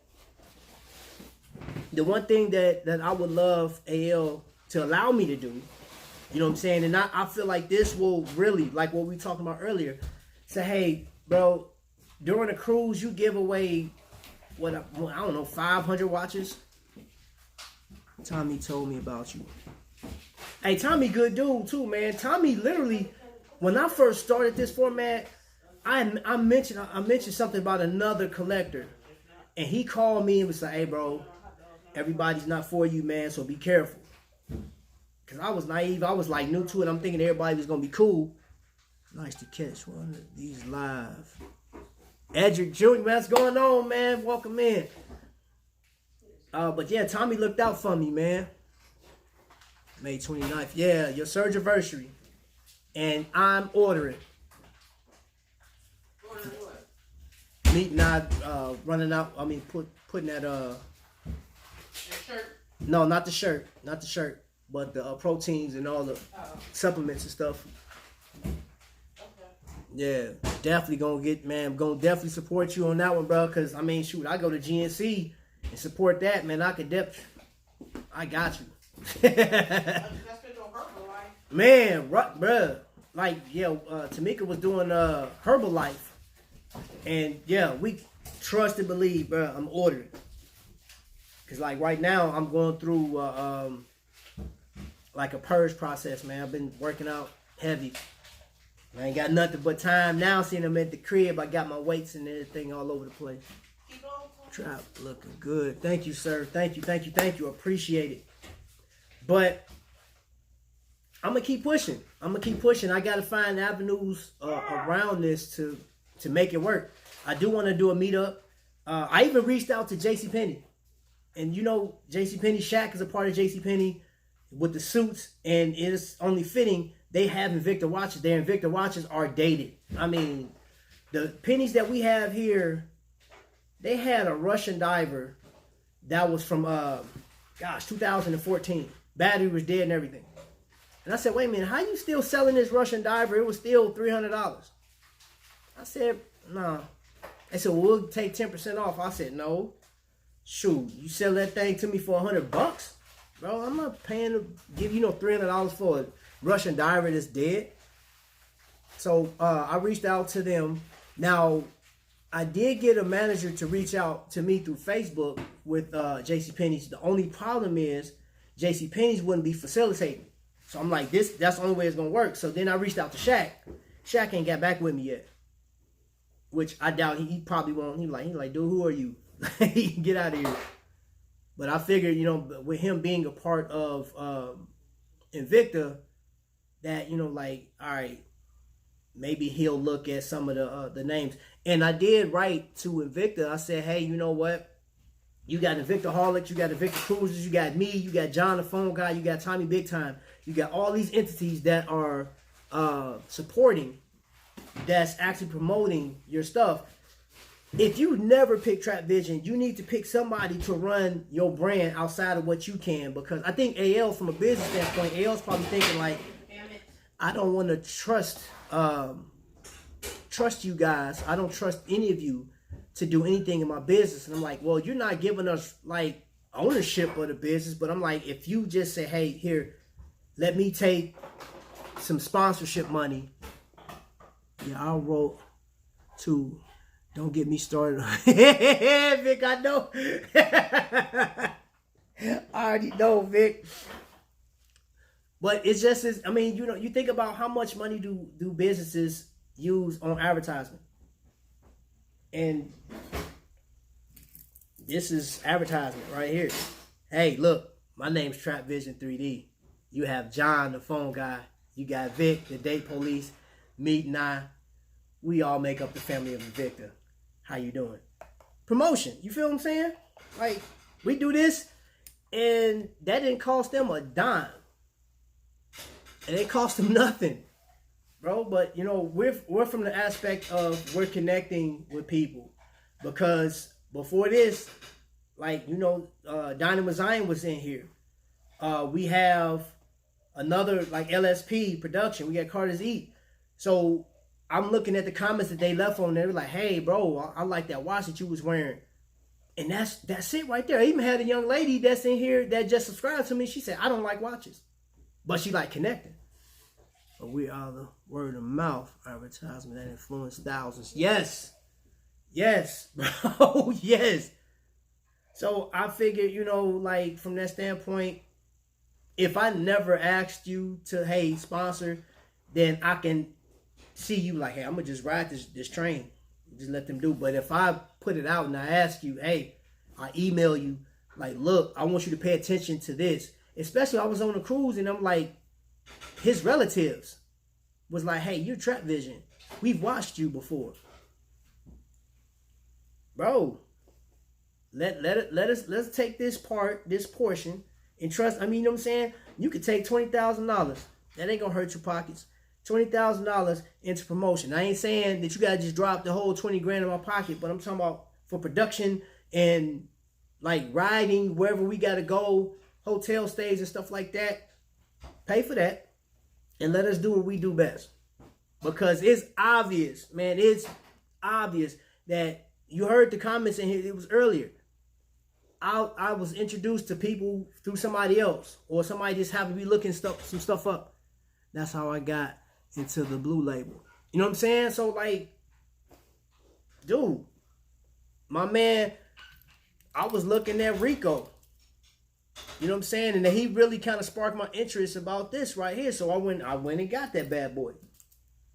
The one thing that I would love AL to allow me to do, you know what I'm saying? And I feel like this will really, like what we talked about earlier, say, hey, bro, during the cruise, you give away, I don't know, 500 watches. Tommy told me about you. Hey, Tommy, good dude too, man. Tommy literally, when I first started this format, I mentioned something about another collector, and he called me and was like, hey, bro, everybody's not for you, man, so be careful. because I was naive. I was like new to it. I'm thinking everybody was going to be cool. Nice to catch one of these live. Edric Jr., man, what's going on, man? Welcome in. But yeah, Tommy looked out for me, man. May 29th. Yeah, your surge anniversary. And I'm ordering. Ordering what? Mete and I running out. I mean, putting that That shirt? No, not the shirt. Not the shirt. But the proteins and all the supplements and stuff. Yeah, definitely gonna get, man. I'm gonna definitely support you on that one, bro. Cause I mean, shoot, I go to GNC and support that, man. I got you. Man, bro. Like, yeah, Tamika was doing Herbalife, and yeah, we trust and believe, bro. I'm ordering. Cause like right now, I'm going through like a purge process, man. I've been working out heavy. I ain't got nothing but time now. Seeing them at the crib, I got my weights and everything all over the place. Trap looking good. Thank you, sir. Thank you. Appreciate it. But I'm gonna keep pushing. I gotta find avenues around this to make it work. I do want to do a meetup. I even reached out to JCPenney, and you know JCPenney, Shaq is a part of JCPenney with the suits, and it's only fitting. They have Invicta watches. Their Invicta watches are dated. I mean, the pennies that we have here, they had a Russian diver that was from, 2014. Battery was dead and everything. And I said, wait a minute, how you still selling this Russian diver? It was still $300. I said, nah. They said, well, we'll take 10% off. I said, no. Shoot, you sell that thing to me for $100? Bro, I'm not paying to give you $300 for it. Russian diver that's dead. So I reached out to them. Now, I did get a manager to reach out to me through Facebook with JCPenney's. The only problem is JCPenney's wouldn't be facilitating. So I'm like, that's the only way it's gonna work. So then I reached out to Shaq. Shaq ain't got back with me yet. Which I doubt he probably won't. He like, dude, who are you? Get out of here. But I figured, with him being a part of Invicta, that, like, all right, maybe he'll look at some of the names. And I did write to Invicta. I said, hey, you know what? You got Invictaholics, you got Invicta Cruisers, you got me, you got John the Phone Guy, you got Tommy Big Time. You got all these entities that are supporting, that's actually promoting your stuff. If you never pick Trapvision, you need to pick somebody to run your brand outside of what you can. Because I think AL, from a business standpoint, AL's probably thinking like, I don't want to trust you guys. I don't trust any of you to do anything in my business. And I'm like, well, you're not giving us like ownership of the business. But I'm like, if you just say, hey, here, let me take some sponsorship money. Yeah, I wrote to, don't get me started. Vic, I know. I already know, Vic. But it's just, I mean, you think about how much money do businesses use on advertisement. And this is advertisement right here. Hey, look, my name's Trapvision 3D. You have John, the phone guy. You got Vic, the date police. Mete and I. We all make up the family of Invicta. How you doing? Promotion. You feel what I'm saying? Like, we do this, and that didn't cost them a dime. And it cost them nothing, bro. But, we're from the aspect of we're connecting with people. Because before this, like, Dynamo Zion was in here. We have another, like, LSP production. We got Carter's Eat. So I'm looking at the comments that they left on there. Like, hey, bro, I like that watch that you was wearing. And that's it right there. I even had a young lady that's in here that just subscribed to me. She said, I don't like watches. But she like connecting. But we are the word of mouth advertisement that influenced thousands. Yes. Yes, bro. Yes. So I figured, like from that standpoint, if I never asked you to, hey, sponsor, then I can see you like, hey, I'm going to just ride this train. Just let them do. But if I put it out and I ask you, hey, I email you, like, look, I want you to pay attention to this. especially I was on a cruise and I'm like, his relatives was like, hey, you're Trapvision. We've watched you before. Bro, let's take this portion and trust. I mean, you know what I'm saying? You could take $20,000. That ain't gonna hurt your pockets. $20,000 into promotion. I ain't saying that you gotta just drop the whole 20 grand in my pocket, but I'm talking about for production and like riding wherever we gotta go, hotel stays and stuff like that. Pay for that and let us do what we do best. Because it's obvious, man, it's obvious that you heard the comments in here, it was earlier. I was introduced to people through somebody else, or somebody just happened to be looking some stuff up. That's how I got into the blue label. You know what I'm saying? So like, dude, my man, I was looking at Rico. You know what I'm saying? And then he really kind of sparked my interest about this right here. So I went and got that bad boy.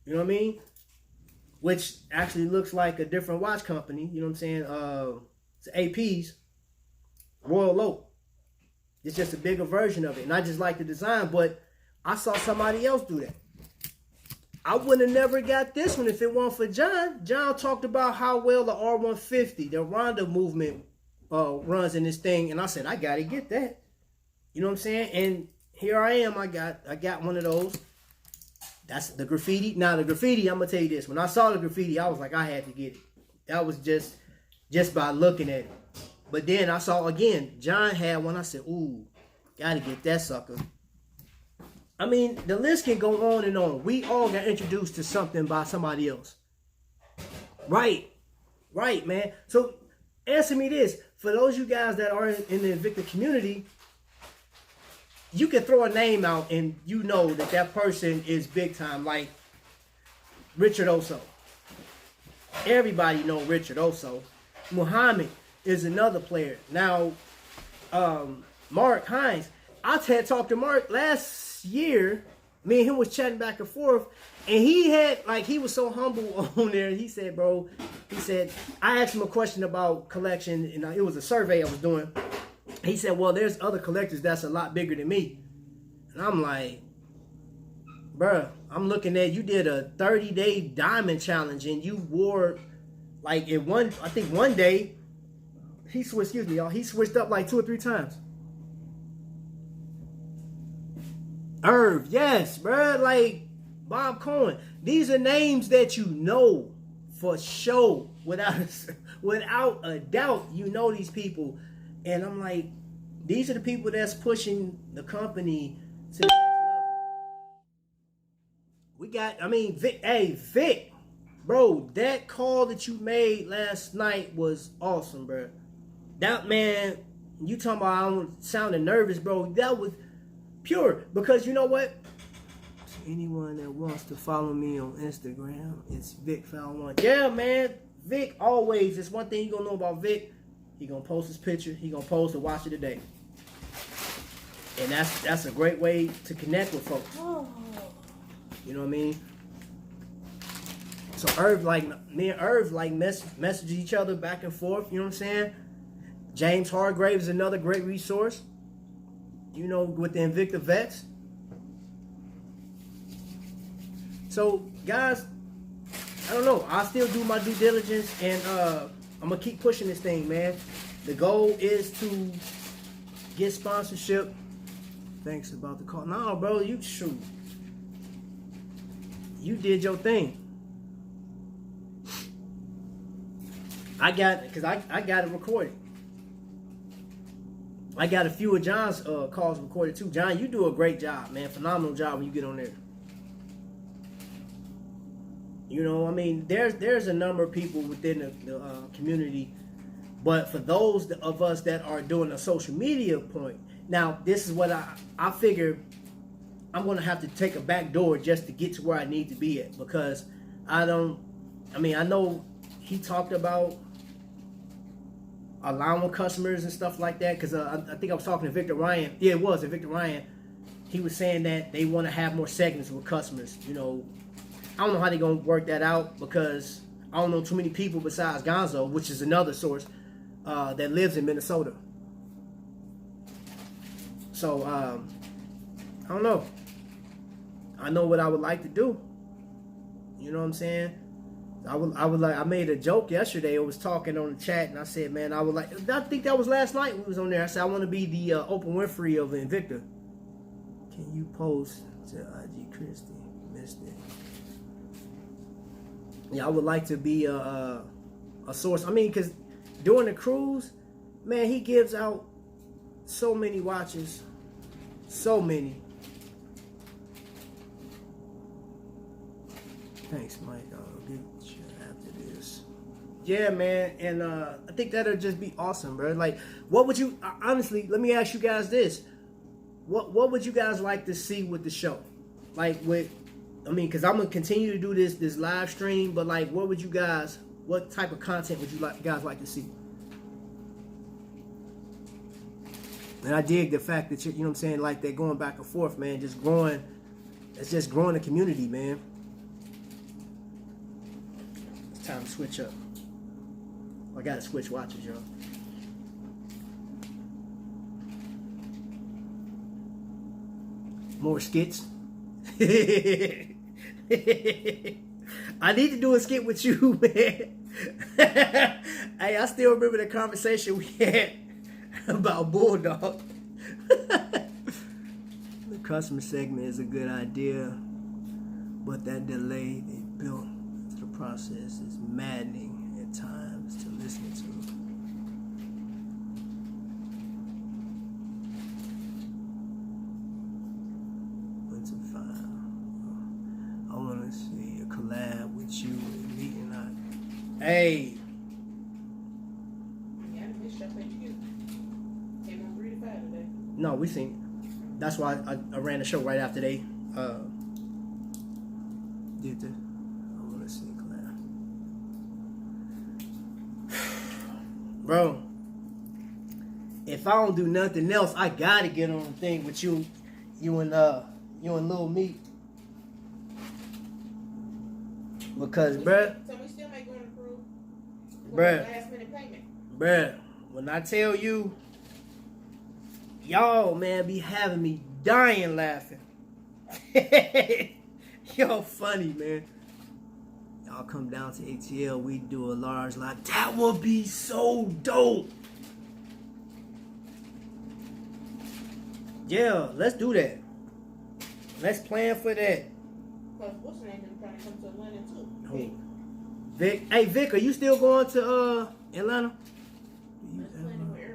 You know what I mean? Which actually looks like a different watch company. You know what I'm saying? It's AP's Royal Oak. It's just a bigger version of it. And I just like the design, but I saw somebody else do that. I would have never got this one if it weren't for John. John talked about how well the R150, the Ronda movement, runs in this thing. And I said, I got to get that. You know what I'm saying? And here I am. I got one of those. That's the graffiti. Now, the graffiti, I'm going to tell you this. When I saw the graffiti, I was like, I had to get it. That was just by looking at it. But then I saw, again, John had one. I said, ooh, got to get that sucker. I mean, the list can go on and on. We all got introduced to something by somebody else. Right, man. So, answer me this. For those of you guys that are in the Invicta community, you can throw a name out and you know that person is big time, like Richard Oso. Everybody know Richard Oso. Muhammad is another player. Now, Mark Hines. I had talked to Mark last year. Me and him was chatting back and forth. And he was so humble on there. He said, I asked him a question about collection. And it was a survey I was doing. He said, well, there's other collectors that's a lot bigger than me. And I'm like, bruh, I'm looking at, you did a 30-day diamond challenge and you wore, like, one day, he switched up like 2 or 3 times. Irv, yes, bruh, like Bob Cohen. These are names that you know for sure. Without a doubt, you know these people. And I'm like, these are the people that's pushing the company to the next level. We got, Vic, bro, that call that you made last night was awesome, bro. That, man, you talking about I sounding nervous, bro. That was pure. Because you know what? Anyone that wants to follow me on Instagram, it's VicFound1. Yeah, man, Vic always, there's one thing you gonna know about Vic. He gonna post his picture. He gonna post a watch of the day, and that's a great way to connect with folks. You know what I mean? So me and Irv message each other back and forth. You know what I'm saying? James Hargrave is another great resource. You know, with the Invictavets. So guys, I don't know. I still do my due diligence and I'm going to keep pushing this thing, man. The goal is to get sponsorship. Thanks about the call. No, bro, you shoot. You did your thing. I got it recorded. I got a few of John's calls recorded too. John, you do a great job, man. Phenomenal job when you get on there. You know, I mean, there's a number of people within the community, but for those of us that are doing a social media point, now this is what I figure I'm going to have to take a back door just to get to where I need to be at, because I know he talked about allowing customers and stuff like that, because I think I was talking to Victor Ryan. Yeah, it was Victor Ryan. He was saying that they want to have more segments with customers, you know. I don't know how they're going to work that out, because I don't know too many people besides Gonzo, which is another source, that lives in Minnesota. So I don't know. I know what I would like to do. You know what I'm saying? I would like. I made a joke yesterday. I was talking on the chat, and I said, "Man, I would like." I think that was last night we was on there. I said, "I want to be the Oprah Winfrey of Invicta." Can you post to IG Christie? Missed it. Yeah, I would like to be a source. I mean, because during the cruise, man, he gives out so many watches, so many. Thanks, Mike. I'll get you after this. Yeah, man, and I think that'll just be awesome, bro. Like, what would you honestly? Let me ask you guys this: what would you guys like to see with the show? Like, because I'm gonna continue to do this live stream, but like, what type of content would you guys like to see? And I dig the fact that you know what I'm saying, like they're going back and forth, man, just growing. It's just growing the community, man. It's time to switch up. I gotta switch watches, y'all. More skits. I need to do a skit with you, man. Hey, I still remember the conversation we had about Bulldog. The customer segment is a good idea, but that delay they built into the process is maddening at times to listen to. What's a file? I want to see a collab with you and Mete and I. Hey. No, we seen. That's why I ran the show right after they did the. I want to see collab, bro. If I don't do nothing else, I gotta get on the thing with you and Lil Meat. Because, bruh. So we still make one approve. Bruh. Last minute payment. Bruh, when I tell you, y'all, man, be having me dying laughing. Y'all funny, man. Y'all come down to ATL, we do a large live. That would be so dope. Yeah, let's do that. Let's plan for that. Because what's the name is trying to come to Atlanta too? Who? Vic. Hey, Vic, are you still going to Atlanta?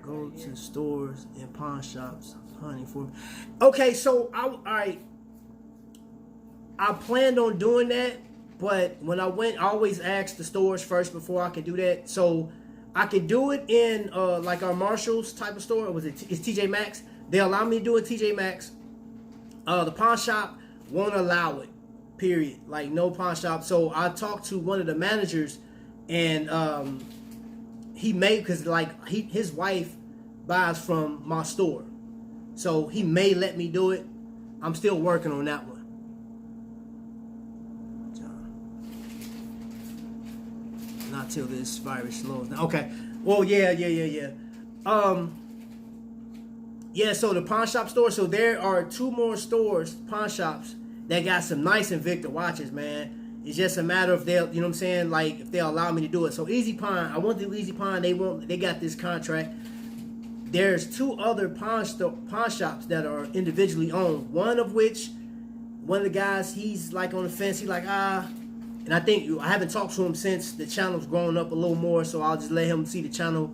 Go to stores and pawn shops hunting for me. Okay, so I planned on doing that, but when I went, I always asked the stores first before I could do that. So I could do it in like our Marshalls type of store. Or was it's TJ Maxx? They allow me to do it TJ Maxx. The pawn shop won't allow it. Period. Like no pawn shop. So I talked to one of the managers, and he made, because like his wife buys from my store, so he may let me do it. I'm still working on that one. Not till this virus slows down. Okay. Well, yeah. Yeah, so the pawn shop store, so there are 2 more stores, pawn shops, that got some nice Invicta watches, man. It's just a matter of they'll, you know what I'm saying, like if they'll allow me to do it. So Easy Pawn, I want to do Easy Pawn, they got this contract. There's 2 other pawn shops that are individually owned. One of which, one of the guys, he's like on the fence, he's like, and I think, I haven't talked to him since the channel's grown up a little more, so I'll just let him see the channel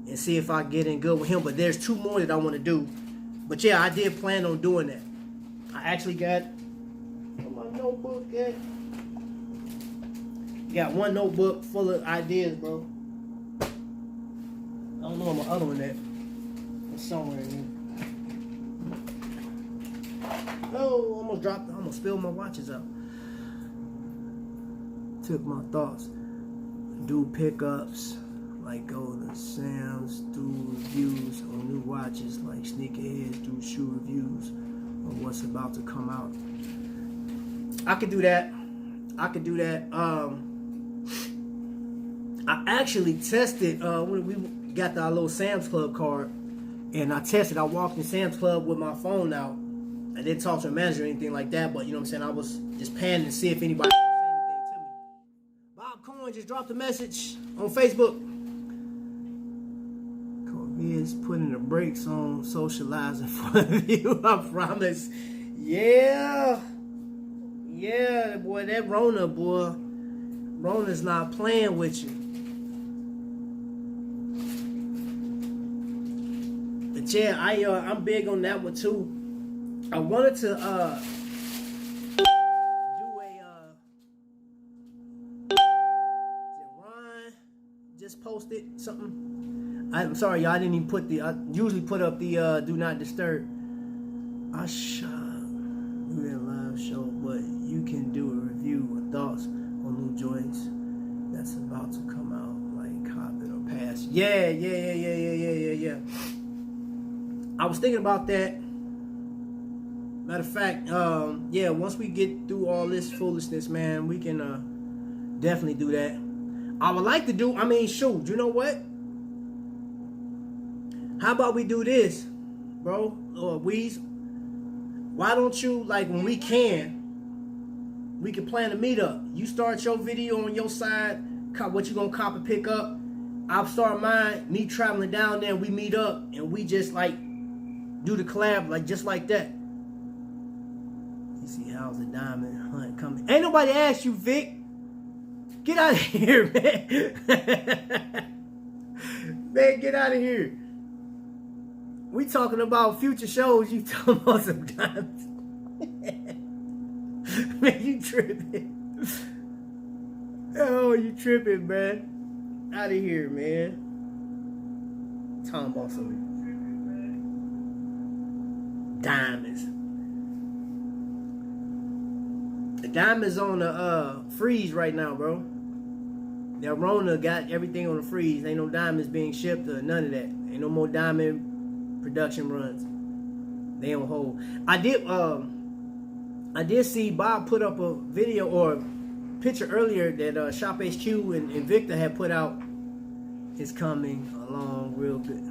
and see if I get in good with him. But there's 2 more that I want to do. But yeah, I did plan on doing that. I actually got, where my notebook at? Got 1 notebook full of ideas, bro. I don't know where my other one at. It's somewhere in here. Oh, almost spilled my watches out. Took my thoughts. Do pickups. Like go to Sam's, do reviews on new watches, like sneakerheads, do shoe reviews on what's about to come out. I could do that. I actually tested when we got our little Sam's Club card, And I tested. I walked in Sam's Club with my phone out. I didn't talk to a manager or anything like that, but you know what I'm saying? I was just panning to see if anybody was saying anything to me. Bob Cohen just dropped a message on Facebook. COVID's putting the brakes on socializing for you, I promise. Yeah. Yeah, boy, that Rona, boy. Rona's not playing with you. But yeah, I'm big on that one too. I wanted to do a Ron just posted something. I'm sorry, y'all, I didn't even put I usually put up the do not disturb. I shot do a live show, but you can do a review with thoughts on new joints that's about to come out, like Hobbit or Pass. Yeah. I was thinking about that. Matter of fact, yeah, once we get through all this foolishness, man, we can definitely do that. I would like to do, shoot, you know what? How about we do this, bro? Or Weez? Why don't you, like, when we can plan a meetup. You start your video on your side, what you gonna cop and pick up. I'll start mine, me traveling down there, we meet up, and we just, like, do the collab, like, just like that. You see, how's the diamond hunt coming? Ain't nobody asked you, Vic. Get out of here, man. Man, get out of here. We talking about future shows. You talking about some diamonds. Man, you tripping. Oh, you tripping, man. Out of here, man. Talking about some diamonds. The diamonds on the freeze right now, bro. That Rona got everything on the freeze. Ain't no diamonds being shipped or none of that. Ain't no more diamond production runs. They on hold. I did see Bob put up a video or picture earlier that Shop HQ and Invicta had put out. It's coming along real good.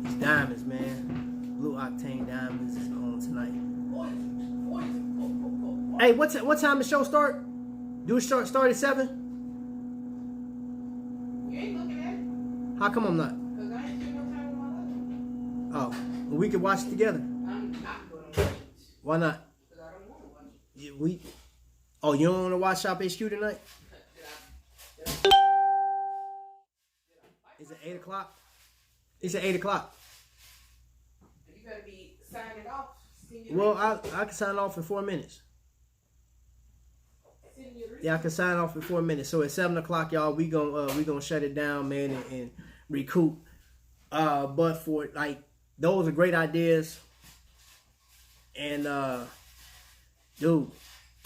These diamonds, man. Blue Octane Diamonds is on tonight. Hey, what time the show start? Do it start at 7? You ain't looking at it. How come I'm not? Because I ain't seen no time in my life. Oh, well, we could watch it together. I'm not going to watch it. Why not? Because I don't want to watch it. You don't want to watch Shop HQ tonight? Is it 8 o'clock? It's at 8 o'clock. You better be signing off. Well, I can sign off in 4 minutes. Yeah, I can sign off in 4 minutes. So at 7 o'clock, y'all, we gonna shut it down, man, and recoup. But for like those are great ideas. And dude,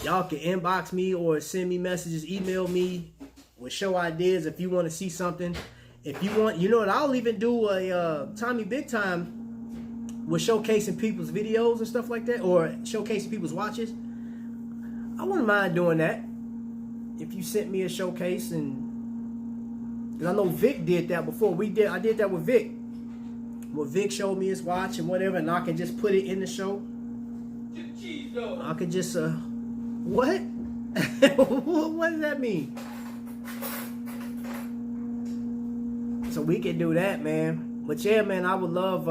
y'all can inbox me or send me messages, email me with show ideas if you want to see something. If you want, you know what, I'll even do a Tommy Big Time with showcasing people's videos and stuff like that, or showcasing people's watches. I wouldn't mind doing that. If you sent me a showcase, and cause I know Vic did that before. I did that with Vic. Well, Vic showed me his watch and whatever, and I can just put it in the show. I could just what? What does that mean? So we can do that, man. But yeah, man, I would love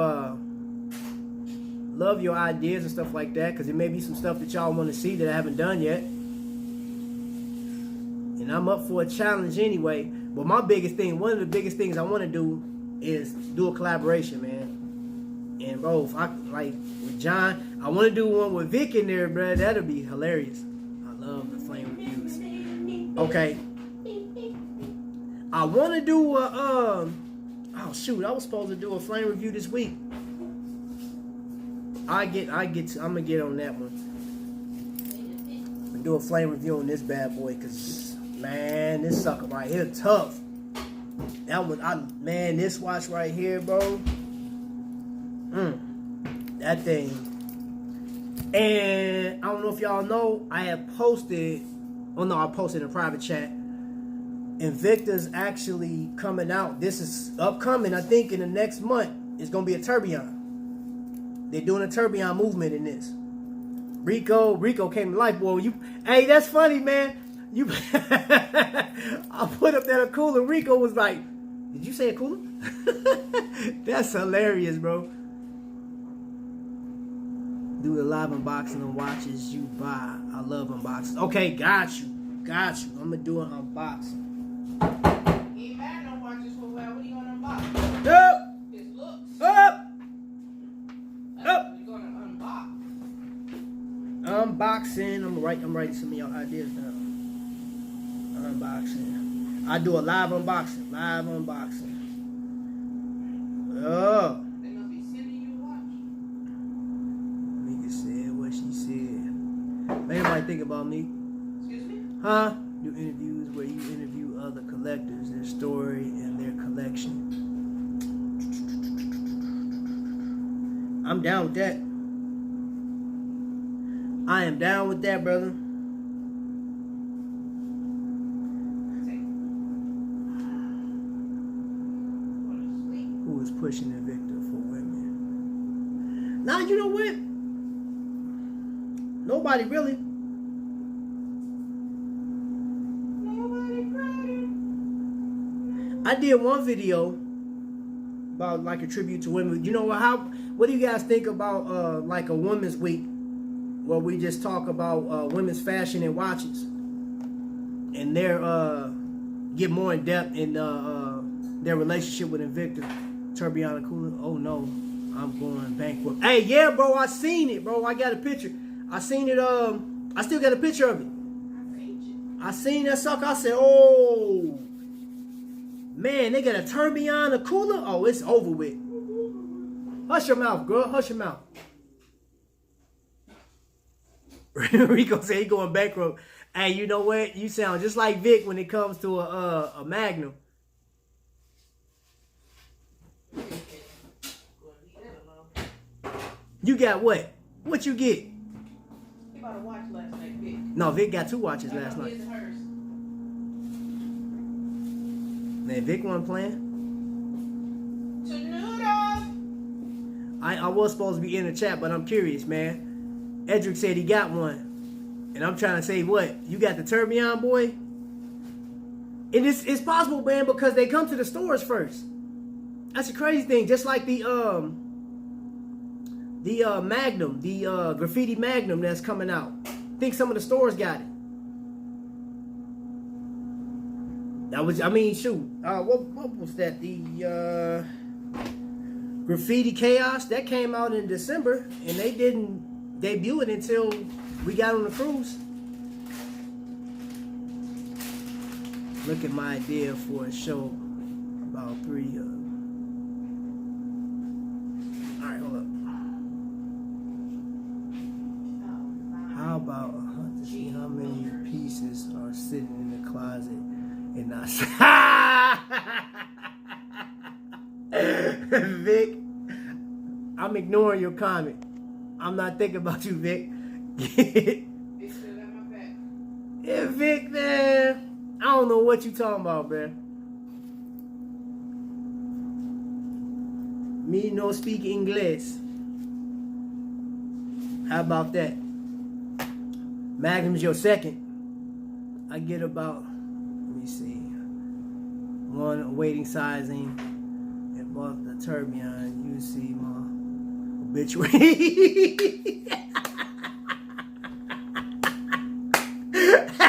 your ideas and stuff like that, because it may be some stuff that y'all want to see that I haven't done yet. And I'm up for a challenge anyway. But my biggest thing, one of the biggest things I want to do is do a collaboration, man. And bro, if I like with John, I want to do one with Vic in there, bro. That'll be hilarious. I love the flame reviews. Okay. I want to do a oh shoot, I was supposed to do a flame review this week. I'm gonna get on that one. Do a flame review on this bad boy, cause man, this sucker right here tough. That one, man, this watch right here, bro. That thing. And I don't know if y'all know, I posted in a private chat Invicta's actually coming out. This is upcoming. I think in the next month, it's gonna be a tourbillon. They're doing a tourbillon movement in this. Rico came to life, boy. Hey, that's funny, man. I put up that Akula. Rico was like, "Did you say Akula?" That's hilarious, bro. Do the live unboxing and watches you buy. I love unboxing. Okay, got you. I'm gonna do an unboxing. You ain't buying no watches for a while. What are you gonna unbox? Up, His looks. up. That's what you're gonna unbox. Unboxing. I'm writing some of y'all ideas down. Unboxing. I do a live unboxing. Oh. They must be sending you a watch. Nigga said what she said. What anybody think about me? Excuse me? Huh? Do interviews where you interview other collectors, their story and their collection. I'm down with that. I am down with that, brother. Who is pushing Invicta for women? Now, you know what? Nobody really. I did one video about like a tribute to women. You know what do you guys think about like a women's week where we just talk about women's fashion and watches and their get more in depth in their relationship with Invicta, Tourbillon Cooler? Oh no, I'm going bankrupt. Hey, yeah, bro, I seen it, bro. I got a picture. I seen it. I still got a picture of it. I seen that sucker. I said, oh. Man, they got a tourbillon, a cooler. Oh, it's over with. Hush your mouth, girl. Hush your mouth. Rico said he going bankrupt. Hey, you know what? You sound just like Vic when it comes to a Magnum. You got what? What you get? He bought a watch last night, Vic. No, Vic got 2 watches last night. His and hers. Man, Vic wasn't playing. Tonywhoa. I was supposed to be in the chat, but I'm curious, man. Edric said he got one. And I'm trying to say, what? You got the tourbillon, boy? And it's possible, man, because they come to the stores first. That's a crazy thing. Just like the Magnum, the graffiti Magnum that's coming out. I think some of the stores got it. That was, I mean, shoot. What was that? The Graffiti Chaos that came out in December, and they didn't debut it until we got on the cruise. Look at my idea for a show about 3. All right, hold up. How about to see how many pieces are sitting in the closet and not. Vic, I'm ignoring your comment. I'm not thinking about you, Vic. Yeah, Vic, man. I don't know what you talking about, man. Me no speak English. How about that? Magnum's your second. I get about, let me see, 1 awaiting sizing. And bought the tourbillon. You see my obituary.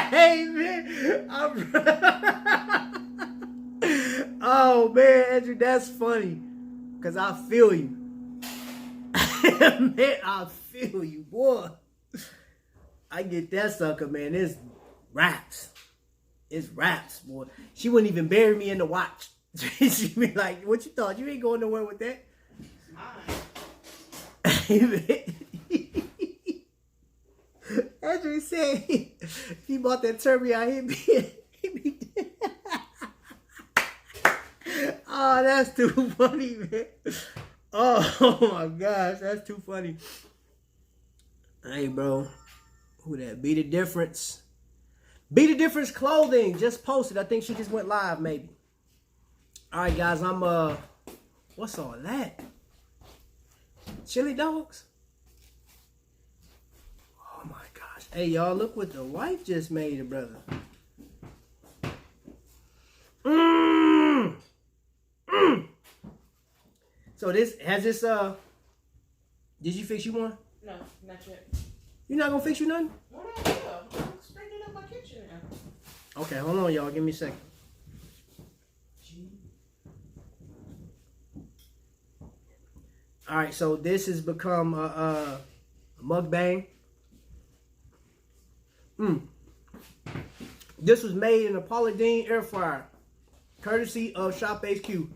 Hey, man. Oh, man, Andrew, that's funny. Because I feel you. Man, I feel you, boy. I get that sucker, man. It's raps. It's raps, boy. She wouldn't even bury me in the watch. She'd be like, what you thought? You ain't going nowhere with that. Andrew said he bought that tourbillon. He'd be dead. Oh, that's too funny, man. Oh my gosh, that's too funny. Hey, bro. Who that? Be the difference. Be the Difference Clothing just posted. I think she just went live, maybe. All right, guys. I'm what's all that? Chili dogs? Oh my gosh! Hey, y'all, look what the wife just made, it, brother. So this has this. Did you fix you one? No, not yet. You not gonna fix you nothing? What I do? I'm straightening up my kitchen now. Okay, hold on, y'all. Give me a second. All right, so this has become a mukbang. This was made in a Pauladine air fryer, courtesy of Shop HQ.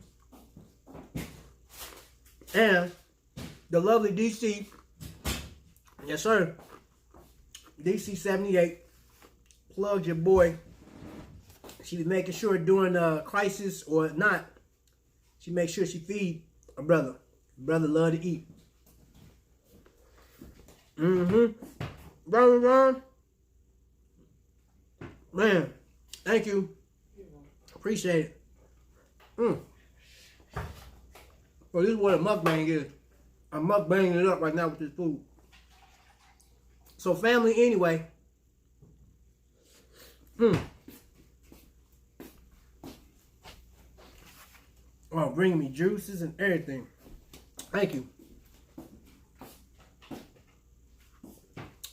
And the lovely DC, yes sir, DC 78, plugged your boy. She was making sure during a crisis or not, she makes sure she feed a brother. Brother love to eat. Brother Ron, man, thank you. Appreciate it. Well, this is what a mukbang is. I'm mukbanging it up right now with this food. So family, anyway. Oh, bring me juices and everything. Thank you.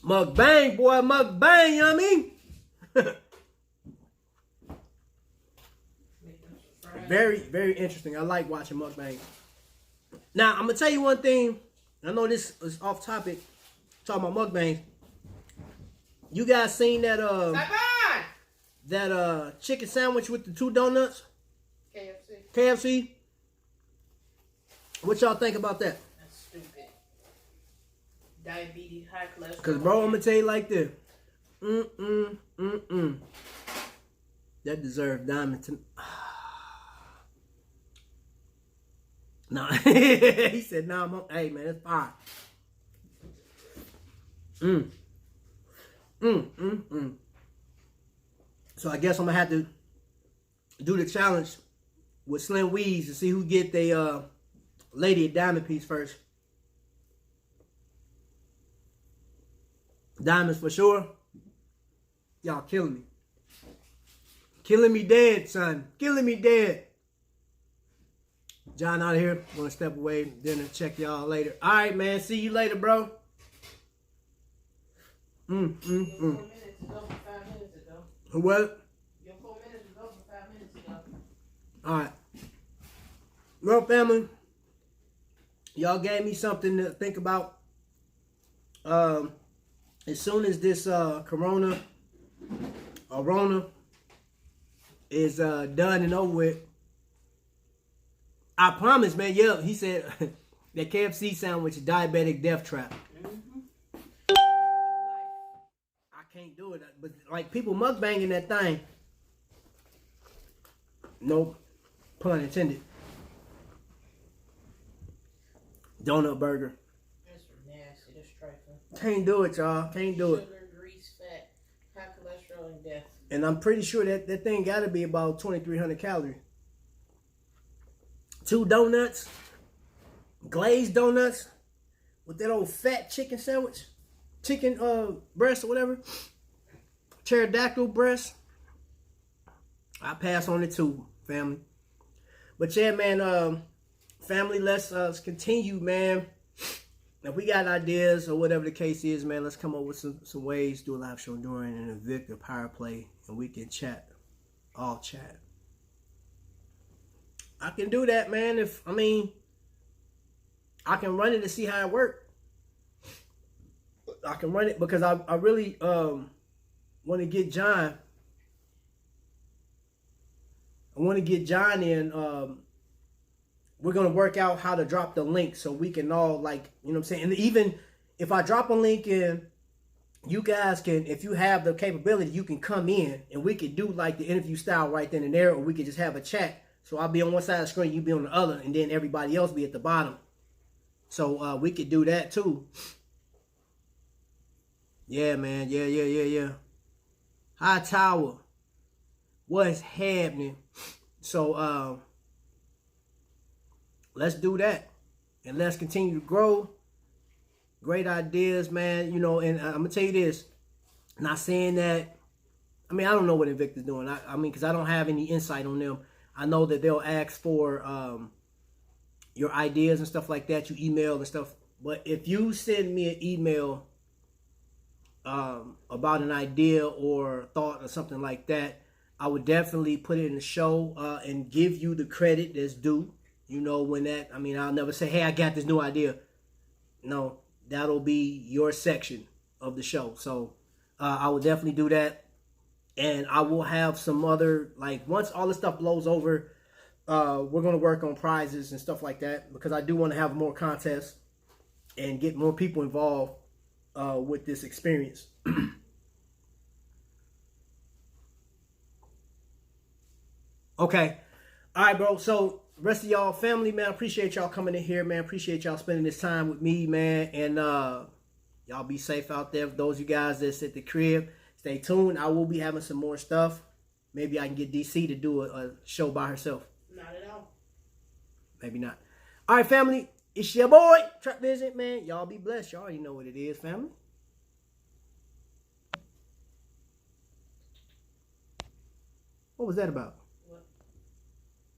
Mukbang, boy, mukbang, you know what I mean? Very, very interesting. I like watching mukbangs. Now, I'm going to tell you one thing. I know this is off topic. Talking about mukbangs. You guys seen that chicken sandwich with the 2 donuts? KFC? What y'all think about that? That's stupid. Diabetes, high cholesterol. Because, bro, I'm going to tell you like this. That deserves diamond to... Nah, he said, nah, hey, man, it's fine. So I guess I'm going to have to do the challenge with Slim Weeds to see who get the lady a diamond piece first. Diamonds for sure. Y'all killing me. Killing me dead, son. Killing me dead. John out of here. Gonna step away. Dinner. Check y'all later. All right, man. See you later, bro. 4 minutes ago, 5 minutes ago. What? Your 4 minutes was over 5 minutes ago. All right. Well, family, y'all gave me something to think about. As soon as this Corona is done and over with, I promise, man. Yeah, he said that KFC sandwich, diabetic death trap. I can't do it, but like people mukbanging that thing. Nope, pun intended. Donut burger. That's nasty. That's trifling. Can't do it, y'all. Can't do it. Sugar, grease, fat, high cholesterol, and death. And I'm pretty sure that thing got to be about 2,300 calories. 2 donuts, glazed donuts, with that old fat chicken sandwich, chicken breast or whatever, pterodactyl breast. I pass on it too, family. But yeah, man, family, let's continue, man. If we got ideas or whatever the case is, man, let's come up with some ways to do a live show during an Invicta power play, and we can chat, all chat. I can do that, man. I can run it to see how it works. I can run it because I really want to get John. I want to get John in. We're going to work out how to drop the link so we can all, like, you know what I'm saying? And even if I drop a link in, you guys can, if you have the capability, you can come in and we could do like the interview style right then and there, or we could just have a chat. So I'll be on one side of the screen, you be on the other, and then everybody else be at the bottom. So we could do that too. Yeah, man. Yeah. High Tower. What's happening? So let's do that. And let's continue to grow. Great ideas, man. You know, and I'm gonna tell you this. Not saying that. I mean, I don't know what Invicta's doing. I mean, because I don't have any insight on them. I know that they'll ask for your ideas and stuff like that. You email and stuff. But if you send me an email about an idea or thought or something like that, I would definitely put it in the show and give you the credit that's due. You know, when that, I mean, I'll never say, hey, I got this new idea. No, that'll be your section of the show. So I will definitely do that. And I will have some other, like, once all this stuff blows over, we're going to work on prizes and stuff like that, because I do want to have more contests and get more people involved with this experience. Okay. All right, bro. So rest of y'all family, man, appreciate y'all coming in here, man. Appreciate y'all spending this time with me, man. And y'all be safe out there. For those of you guys that's at the crib, stay tuned. I will be having some more stuff. Maybe I can get DC to do a show by herself. Not at all. Maybe not. All right, family. It's your boy, Trapvision, man. Y'all be blessed. Y'all already know what it is, family. What was that about?